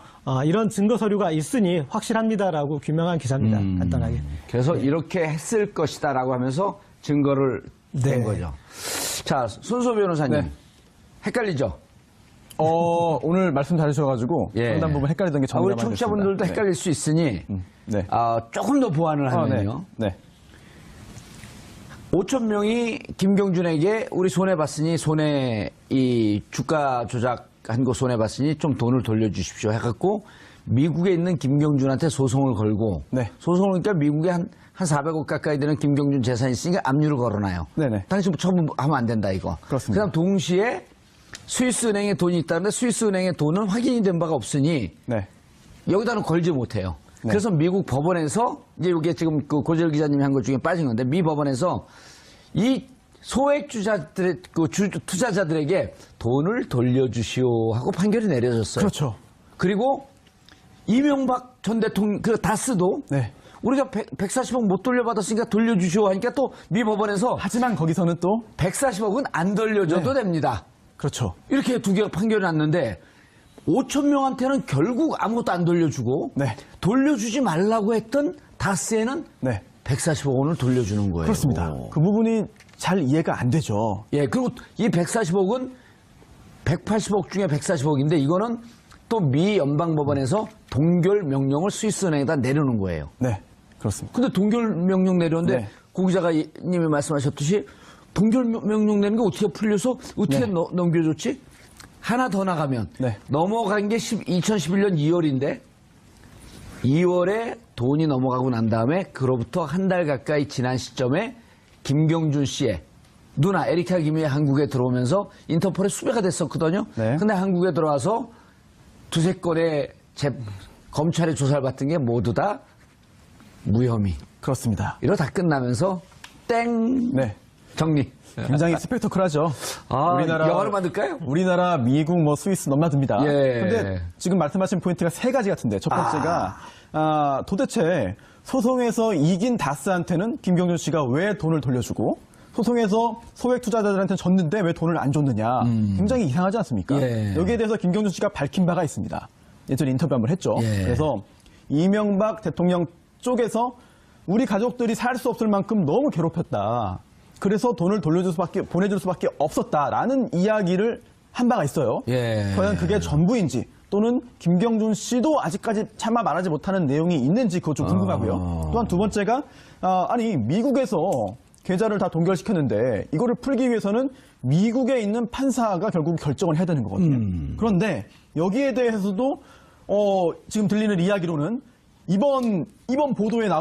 이런 증거 서류가 있으니 확실합니다라고 규명한 기사입니다. 간단하게. 그래서 이렇게 했을 것이다라고 하면서 증거를 낸 거죠. 자, 손소 변호사님. 네. 헷갈리죠? 오늘 말씀 잘해주셔가지고 예. 상당 부분 헷갈리던 게 우리 정리가 많이 청취자분들도 됐습니다. 헷갈릴 수 있으니 네. 조금 더 보완을 하면요. 네. 5천 명이 김경준에게 우리 손해봤으니 이 주가 조작한 거 손해봤으니 좀 돈을 돌려주십시오 해갖고 미국에 있는 김경준한테 소송을 걸고 네. 소송을 그러니까 미국에 한 400억 가까이 되는 김경준 재산이 있으니까 압류를 걸어놔요. 네네. 당신 처분 하면 안 된다 이거. 그렇습니다. 그다음 동시에 스위스 은행에 돈이 있다는데 스위스 은행의 돈은 확인이 된 바가 없으니 네. 여기다는 걸지 못해요. 네. 그래서 미국 법원에서 이제 이게 지금 그 고재열 기자님이 한 것 중에 빠진 건데 미 법원에서 이 소액 투자자들에게 돈을 돌려주시오 하고 판결이 내려졌어요. 그렇죠. 그리고 이명박 전 대통령 그 다스도 네. 우리가 140억 못 돌려받았으니까 돌려주시오 하니까 또 미 법원에서 하지만 거기서는 또 140억은 안 돌려줘도 됩니다. 그렇죠. 이렇게 두 개가 판결이 났는데 5천 명한테는 결국 아무것도 안 돌려주고 네. 돌려주지 말라고 했던 다스에는 네. 140억 원을 돌려주는 거예요. 그렇습니다. 그 부분이 잘 이해가 안 되죠. 예, 그리고 이 140억은 180억 중에 140억인데 이거는 또 미 연방법원에서 동결 명령을 스위스 은행에다 내려놓은 거예요. 네. 그렇습니다. 근데 동결 명령 내렸는데 네. 고 기자님이 말씀하셨듯이 동결 명령 내는 게 어떻게 풀려서 어떻게 네. 넘겨줬지? 하나 더 나가면 네. 넘어간 게 2011년 2월인데 2월에 돈이 넘어가고 난 다음에 그로부터 한 달 가까이 지난 시점에 김경준 씨의 누나 에리카 김이 한국에 들어오면서 인터폴에 수배가 됐었거든요. 네. 근데 한국에 들어와서 두세 건의 검찰의 조사를 받은 게 모두 다 무혐의. 그렇습니다. 이러다 끝나면서 땡 네. 정리. 굉장히 스펙터클하죠. 영화로 만들까요? 우리나라, 미국, 스위스 넘나듭니다. 예. 근데 지금 말씀하신 포인트가 세 가지 같은데 첫 번째가 도대체 소송에서 이긴 다스한테는 김경준 씨가 왜 돈을 돌려주고 소송에서 소액 투자자들한테 줬는데 왜 돈을 안 줬느냐. 굉장히 이상하지 않습니까? 예. 여기에 대해서 김경준 씨가 밝힌 바가 있습니다. 예전에 인터뷰 한번 했죠. 예. 그래서 이명박 대통령 쪽에서 우리 가족들이 살 수 없을 만큼 너무 괴롭혔다. 그래서 돈을 보내줄 수밖에 없었다라는 이야기를 한 바가 있어요. 예. 과연 그게 전부인지 또는 김경준 씨도 아직까지 차마 말하지 못하는 내용이 있는지 그거 좀 궁금하고요. 또한 두 번째가 아니 미국에서 계좌를 다 동결시켰는데 이거를 풀기 위해서는 미국에 있는 판사가 결국 결정을 해야 되는 거거든요. 그런데 여기에 대해서도 지금 들리는 이야기로는 이번 보도에 나온